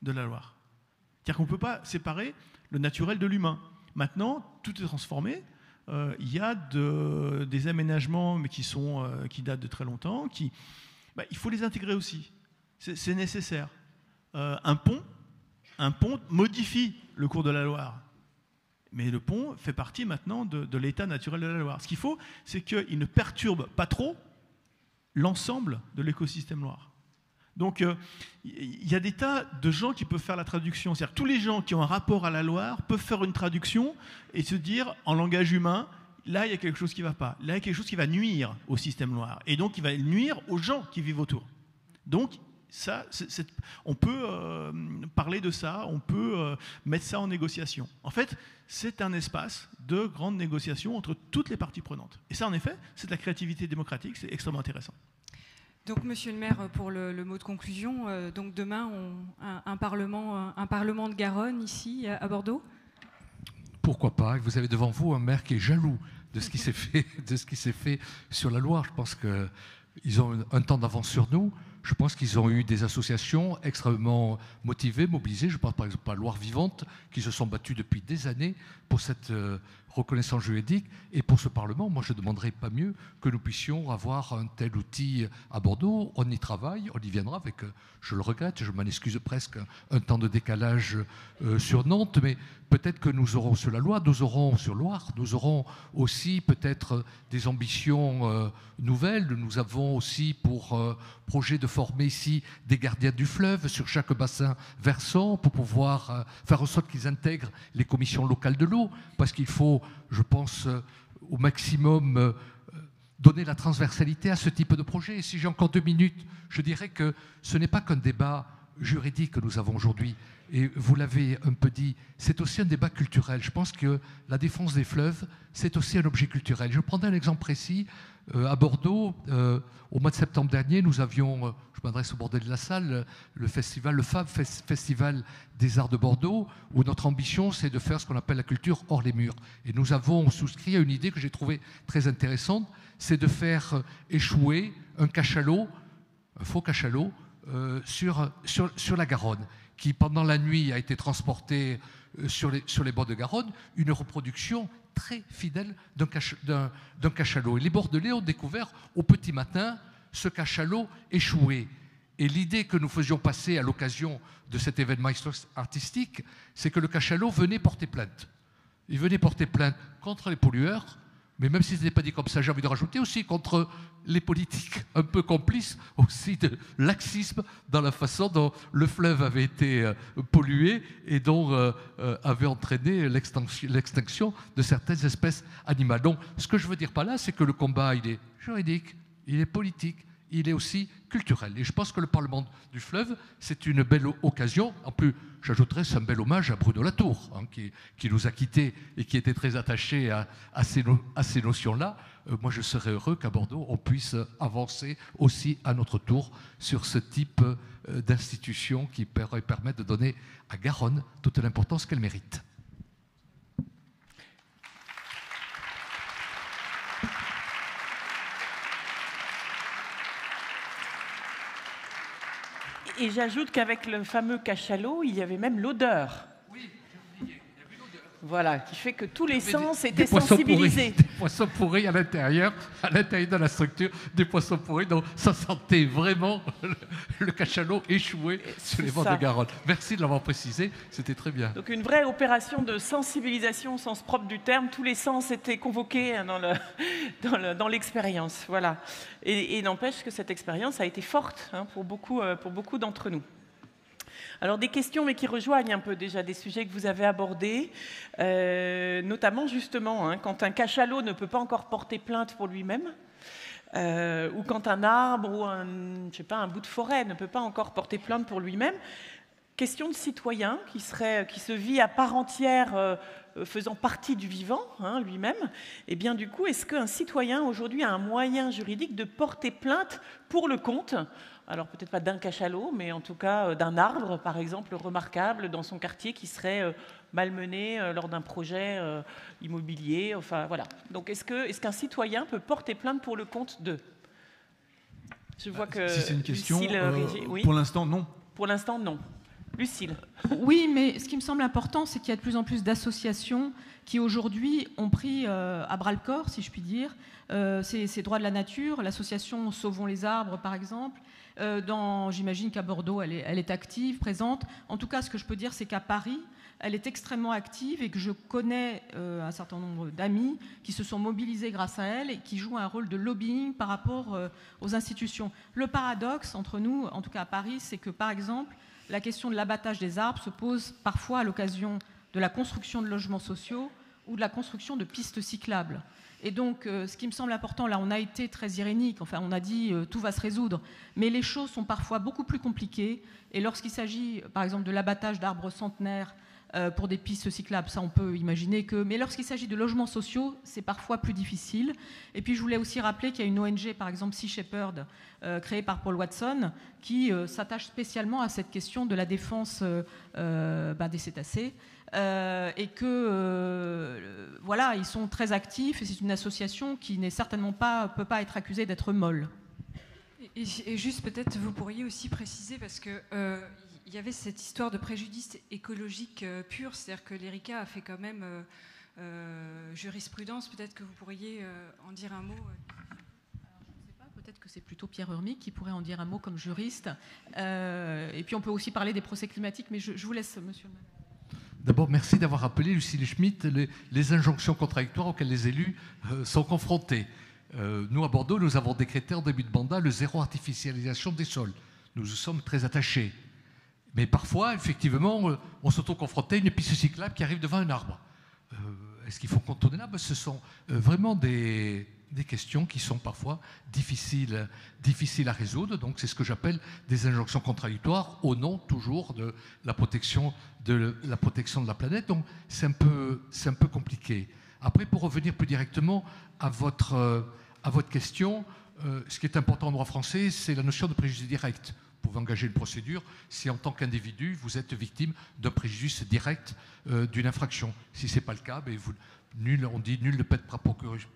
de la Loire. C'est-à-dire qu'on ne peut pas séparer le naturel de l'humain. Maintenant, tout est transformé. Il y a des aménagements mais qui datent de très longtemps. Il faut les intégrer aussi. C'est nécessaire. Un pont modifie le cours de la Loire. Mais le pont fait partie maintenant de l'état naturel de la Loire. Ce qu'il faut, c'est qu'il ne perturbe pas trop l'ensemble de l'écosystème loire. Donc, il y a des tas de gens qui peuvent faire la traduction. C'est-à-dire tous les gens qui ont un rapport à la Loire peuvent faire une traduction et se dire, en langage humain, là, il y a quelque chose qui ne va pas. Là, il y a quelque chose qui va nuire au système loire. Et donc, il va nuire aux gens qui vivent autour. Donc, ça, on peut parler de ça, on peut mettre ça en négociation. En fait, c'est un espace de grande négociation entre toutes les parties prenantes. Et ça, en effet, c'est de la créativité démocratique, c'est extrêmement intéressant. Donc, Monsieur le maire, pour le mot de conclusion, donc demain, un parlement de Garonne ici, à Bordeaux ? Pourquoi pas ? Vous avez devant vous un maire qui est jaloux de ce qui s'est fait sur la Loire. Je pense qu'ils ont un temps d'avance sur nous. Je pense qu'ils ont eu des associations extrêmement motivées, mobilisées. Je pense par exemple à Loire Vivante, qui se sont battues depuis des années pour cette reconnaissance juridique. Et pour ce Parlement, moi je ne demanderais pas mieux que nous puissions avoir un tel outil à Bordeaux. On y travaille, on y viendra avec, je le regrette, je m'en excuse presque, un temps de décalage sur Nantes, mais peut-être que nous aurons sur la Loire, nous aurons sur Loire, nous aurons aussi peut-être des ambitions nouvelles. Nous avons aussi pour projet de former ici des gardiens du fleuve sur chaque bassin versant pour pouvoir faire en sorte qu'ils intègrent les commissions locales de l'eau, parce qu'il faut, je pense, au maximum donner la transversalité à ce type de projet. Et si j'ai encore 2 minutes, je dirais que ce n'est pas qu'un débat juridique que nous avons aujourd'hui, et vous l'avez un peu dit, c'est aussi un débat culturel. Je pense que la défense des fleuves, c'est aussi un objet culturel. Je prendrai un exemple précis. À Bordeaux, au mois de septembre dernier, nous avions, je m'adresse au bordel de la salle, le FAB, Festival des Arts de Bordeaux, où notre ambition, c'est de faire ce qu'on appelle la culture hors les murs. Et nous avons souscrit à une idée que j'ai trouvée très intéressante, c'est de faire échouer un cachalot, un faux cachalot, sur la Garonne, qui pendant la nuit a été transporté sur les bords de Garonne, une reproduction très fidèle d'un cachalot. Et les Bordelais ont découvert au petit matin ce cachalot échoué. Et l'idée que nous faisions passer à l'occasion de cet événement artistique, c'est que le cachalot venait porter plainte. Il venait porter plainte contre les pollueurs, mais même si ce n'est pas dit comme ça, j'ai envie de rajouter aussi contre les politiques, un peu complices aussi de laxisme dans la façon dont le fleuve avait été pollué et dont avait entraîné l'extinction de certaines espèces animales. Donc, ce que je veux dire par là, c'est que le combat, il est juridique, il est politique, il est aussi culturel. Et je pense que le Parlement du fleuve, c'est une belle occasion. En plus, j'ajouterais, c'est un bel hommage à Bruno Latour, hein, qui nous a quittés et qui était très attaché à ces notions-là. Moi, je serais heureux qu'à Bordeaux, on puisse avancer aussi à notre tour sur ce type d'institution qui permet de donner à Garonne toute l'importance qu'elle mérite. Et j'ajoute qu'avec le fameux cachalot, il y avait même l'odeur. Oui, j'ai oublié, il y avait l'odeur. Voilà, qui fait que tous les sens étaient sensibilisés. Des poissons pourris à l'intérieur de la structure, des poissons pourris. Donc ça sentait vraiment le cachalot échoué sur les bords de Garonne. Merci de l'avoir précisé, c'était très bien. Donc une vraie opération de sensibilisation au sens propre du terme. Tous les sens étaient convoqués dans l'expérience. Voilà. Et n'empêche que cette expérience a été forte pour beaucoup d'entre nous. Alors des questions, mais qui rejoignent un peu déjà des sujets que vous avez abordés, notamment justement quand un cachalot ne peut pas encore porter plainte pour lui-même, ou quand un arbre ou un bout de forêt ne peut pas encore porter plainte pour lui-même. Question de citoyen qui se vit à part entière, faisant partie du vivant lui-même. Et bien du coup, est-ce qu'un citoyen aujourd'hui a un moyen juridique de porter plainte pour le compte? Alors peut-être pas d'un cachalot, mais en tout cas d'un arbre, par exemple, remarquable dans son quartier qui serait malmené lors d'un projet immobilier. Enfin voilà. Donc est-ce qu'un citoyen peut porter plainte pour le compte d'eux? Je vois que si c'est une question, oui. Pour l'instant non. Pour l'instant non. Lucille. Oui, mais ce qui me semble important, c'est qu'il y a de plus en plus d'associations qui aujourd'hui ont pris à bras-le-corps, si je puis dire, ces droits de la nature. L'association Sauvons les arbres, par exemple. J'imagine qu'à Bordeaux, elle est active, présente. En tout cas, ce que je peux dire, c'est qu'à Paris, elle est extrêmement active et que je connais un certain nombre d'amis qui se sont mobilisés grâce à elle et qui jouent un rôle de lobbying par rapport aux institutions. Le paradoxe entre nous, en tout cas à Paris, c'est que, par exemple, la question de l'abattage des arbres se pose parfois à l'occasion de la construction de logements sociaux ou de la construction de pistes cyclables. Et donc, ce qui me semble important, là, on a été très irénique, enfin, on a dit tout va se résoudre, mais les choses sont parfois beaucoup plus compliquées. Et lorsqu'il s'agit, par exemple, de l'abattage d'arbres centenaires pour des pistes cyclables, ça, on peut imaginer que... Mais lorsqu'il s'agit de logements sociaux, c'est parfois plus difficile. Et puis, je voulais aussi rappeler qu'il y a une ONG, par exemple, Sea Shepherd, créée par Paul Watson, qui s'attache spécialement à cette question de la défense des cétacés. Et que voilà, ils sont très actifs et c'est une association qui n'est certainement pas peut pas être accusée d'être molle. Et juste peut-être vous pourriez aussi préciser parce que il y avait cette histoire de préjudice écologique pur, c'est-à-dire que l'ERICA a fait quand même jurisprudence. Peut-être que vous pourriez en dire un mot. Peut-être que c'est plutôt Pierre Urmic qui pourrait en dire un mot comme juriste. Et puis on peut aussi parler des procès climatiques, mais je vous laisse, monsieur le maire. D'abord, merci d'avoir rappelé, Lucille Schmitt, les injonctions contradictoires auxquelles les élus sont confrontés. Nous, à Bordeaux, nous avons décrété en début de mandat le zéro artificialisation des sols. Nous y sommes très attachés. Mais parfois, effectivement, on se retrouve confronté à une piste cyclable qui arrive devant un arbre. Est-ce qu'il faut contourner l'arbre? Ce sont vraiment des questions qui sont parfois difficiles à résoudre. Donc c'est ce que j'appelle des injonctions contradictoires au nom toujours de la protection de la planète. Donc c'est un peu compliqué. Après, pour revenir plus directement à votre question, ce qui est important en droit français, c'est la notion de préjudice direct. Vous pouvez engager une procédure si en tant qu'individu, vous êtes victime d'un préjudice direct d'une infraction. Si ce n'est pas le cas, on dit nul ne peut être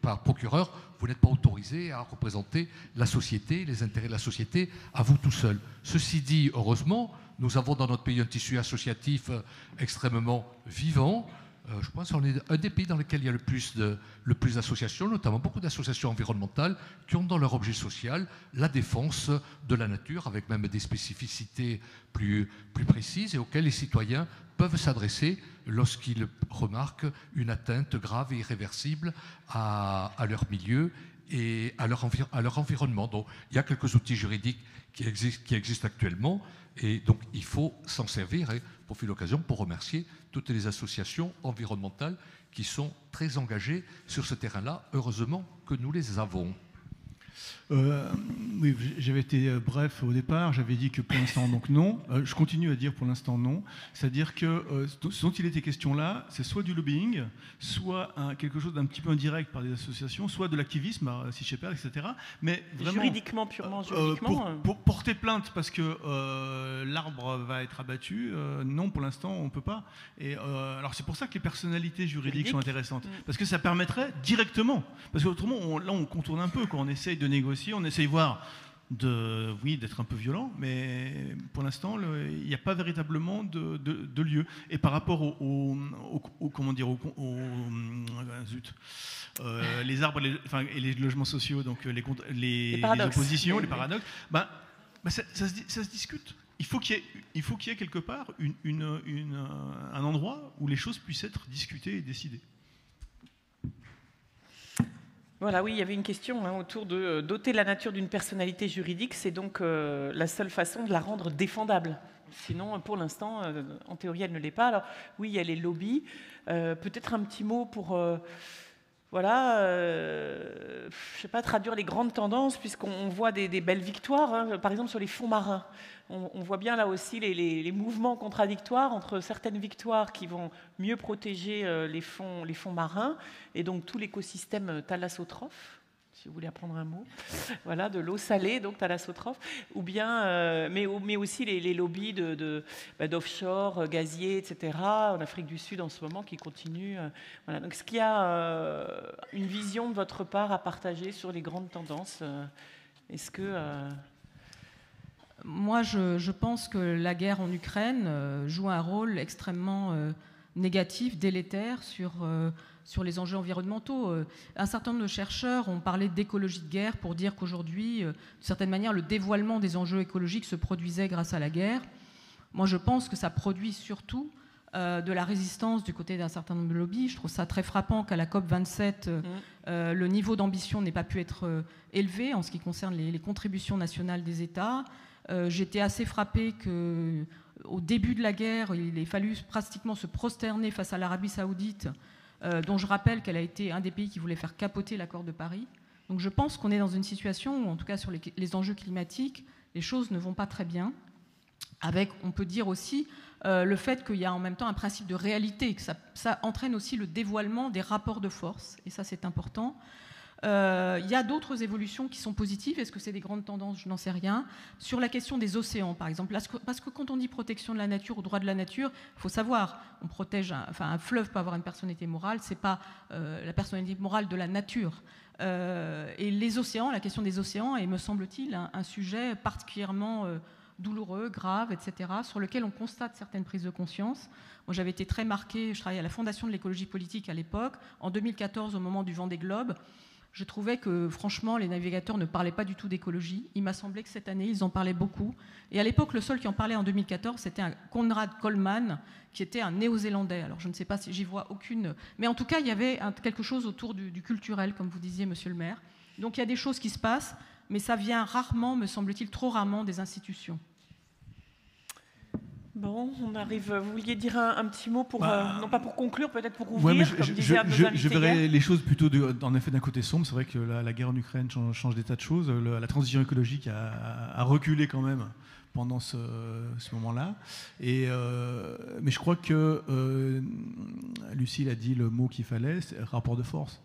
par procureur, vous n'êtes pas autorisé à représenter la société, les intérêts de la société, à vous tout seul. Ceci dit, heureusement, nous avons dans notre pays un tissu associatif extrêmement vivant. Je pense qu'on est un des pays dans lesquels il y a le plus d'associations, notamment beaucoup d'associations environnementales qui ont dans leur objet social la défense de la nature, avec même des spécificités plus précises et auxquelles les citoyens peuvent s'adresser lorsqu'ils remarquent une atteinte grave et irréversible à leur milieu et à leur environnement. Donc il y a quelques outils juridiques qui existent actuellement et donc il faut s'en servir. Et profite de l'occasion pour remercier toutes les associations environnementales qui sont très engagées sur ce terrain-là. Heureusement que nous les avons. Oui, j'avais été bref au départ, j'avais dit que pour l'instant donc non, je continue à dire pour l'instant non, c'est-à-dire que ce dont il était question là, c'est soit du lobbying, soit quelque chose d'un petit peu indirect par des associations, soit de l'activisme, Sea Shepherd, etc. Mais vraiment, juridiquement, purement juridiquement pour porter plainte parce que l'arbre va être abattu, non, pour l'instant on ne peut pas. Et, alors c'est pour ça que les personnalités juridiques sont intéressantes, parce que ça permettrait directement, parce qu'autrement là on contourne un peu quand on essaye de négocier, on essaye d'être un peu violent, mais pour l'instant, il n'y a pas véritablement de lieu. Et par rapport les arbres et les logements sociaux, donc les oppositions, les paradoxes, ça se discute. Il faut qu'il y ait quelque part un endroit où les choses puissent être discutées et décidées. Voilà, oui, il y avait une question autour de doter la nature d'une personnalité juridique, c'est donc la seule façon de la rendre défendable. Sinon, pour l'instant, en théorie, elle ne l'est pas. Alors oui, il y a les lobbies. Peut-être un petit mot pour je sais pas, traduire les grandes tendances, puisqu'on voit des belles victoires, par exemple sur les fonds marins. On voit bien là aussi les mouvements contradictoires entre certaines victoires qui vont mieux protéger les fonds marins, et donc tout l'écosystème thalassotrophe, si vous voulez apprendre un mot, voilà, de l'eau salée, donc thalassotrophe, ou bien, mais aussi les lobbies d'offshore, gaziers, etc., en Afrique du Sud en ce moment, qui continuent. Voilà. Donc, est-ce qu'il y a une vision de votre part à partager sur les grandes tendances? Est-ce que... Moi, je pense que la guerre en Ukraine joue un rôle extrêmement négatif, délétère sur les enjeux environnementaux. Un certain nombre de chercheurs ont parlé d'écologie de guerre pour dire qu'aujourd'hui, d'une certaine manière, le dévoilement des enjeux écologiques se produisait grâce à la guerre. Moi, je pense que ça produit surtout de la résistance du côté d'un certain nombre de lobbies. Je trouve ça très frappant qu'à la COP27, le niveau d'ambition n'ait pas pu être élevé en ce qui concerne les contributions nationales des États. J'étais assez frappée qu'au début de la guerre, il ait fallu pratiquement se prosterner face à l'Arabie saoudite, dont je rappelle qu'elle a été un des pays qui voulait faire capoter l'accord de Paris. Donc je pense qu'on est dans une situation où, en tout cas sur les enjeux climatiques, les choses ne vont pas très bien. Avec, on peut dire aussi, le fait qu'il y a en même temps un principe de réalité, que ça entraîne aussi le dévoilement des rapports de force, et ça c'est important. Il y a d'autres évolutions qui sont positives. Est-ce que c'est des grandes tendances? Je n'en sais rien. Sur la question des océans, par exemple, parce que quand on dit protection de la nature ou droit de la nature, il faut savoir, on protège, un fleuve peut avoir une personnalité morale, c'est pas la personnalité morale de la nature. Et les océans, la question des océans est, me semble-t-il, un sujet particulièrement douloureux, graves, etc., sur lesquels on constate certaines prises de conscience. Moi, j'avais été très marquée, je travaillais à la Fondation de l'écologie politique à l'époque. En 2014, au moment du Vendée Globe, je trouvais que, franchement, les navigateurs ne parlaient pas du tout d'écologie. Il m'a semblé que cette année, ils en parlaient beaucoup. Et à l'époque, le seul qui en parlait en 2014, c'était un Konrad Coleman, qui était un Néo-Zélandais. Alors, je ne sais pas si j'y vois aucune... Mais en tout cas, il y avait quelque chose autour du culturel, comme vous disiez, monsieur le maire. Donc, il y a des choses qui se passent, mais ça vient rarement, me semble-t-il, trop rarement des institutions. Bon, on arrive. Vous vouliez dire un petit mot pour, non pas pour conclure, peut-être pour ouvrir, comme disait un de nos invités je verrais hier. les choses plutôt en effet d'un côté sombre. C'est vrai que la guerre en Ukraine change des tas de choses. La transition écologique a reculé quand même pendant ce moment-là. Mais je crois que Lucille a dit le mot qu'il fallait, c'est rapport de force.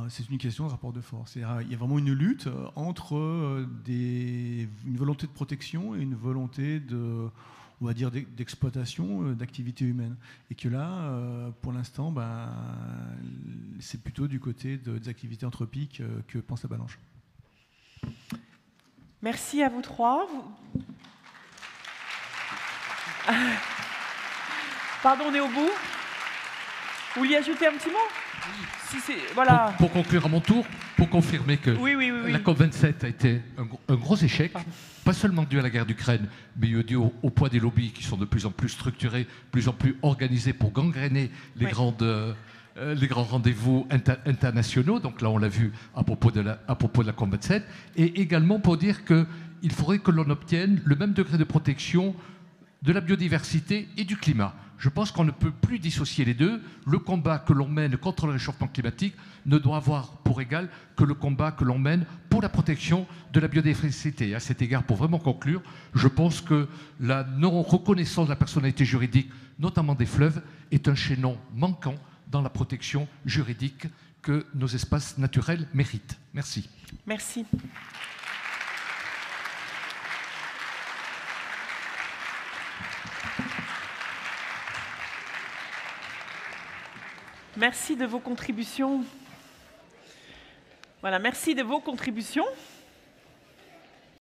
C'est une question de rapport de force. Il y a vraiment une lutte entre une volonté de protection et une volonté on va dire d'exploitation d'activités humaines. Et que là, pour l'instant, c'est plutôt du côté des activités anthropiques que pense la balance. Merci à vous trois. Pardon, on est au bout. Vous vouliez ajouter un petit mot ? Voilà. Pour conclure à mon tour, pour confirmer que oui. la COP27 a été un gros échec, pas seulement dû à la guerre d'Ukraine, mais dû au poids des lobbies qui sont de plus en plus structurés, de plus en plus organisés pour gangréner les grands rendez-vous internationaux. Donc là, on l'a vu à propos de la COP27. Et également pour dire qu'il faudrait que l'on obtienne le même degré de protection de la biodiversité et du climat. Je pense qu'on ne peut plus dissocier les deux. Le combat que l'on mène contre le réchauffement climatique ne doit avoir pour égal que le combat que l'on mène pour la protection de la biodiversité. À cet égard, pour vraiment conclure, je pense que la non-reconnaissance de la personnalité juridique, notamment des fleuves, est un chaînon manquant dans la protection juridique que nos espaces naturels méritent. Merci. Merci. Merci de vos contributions. Voilà, merci de vos contributions.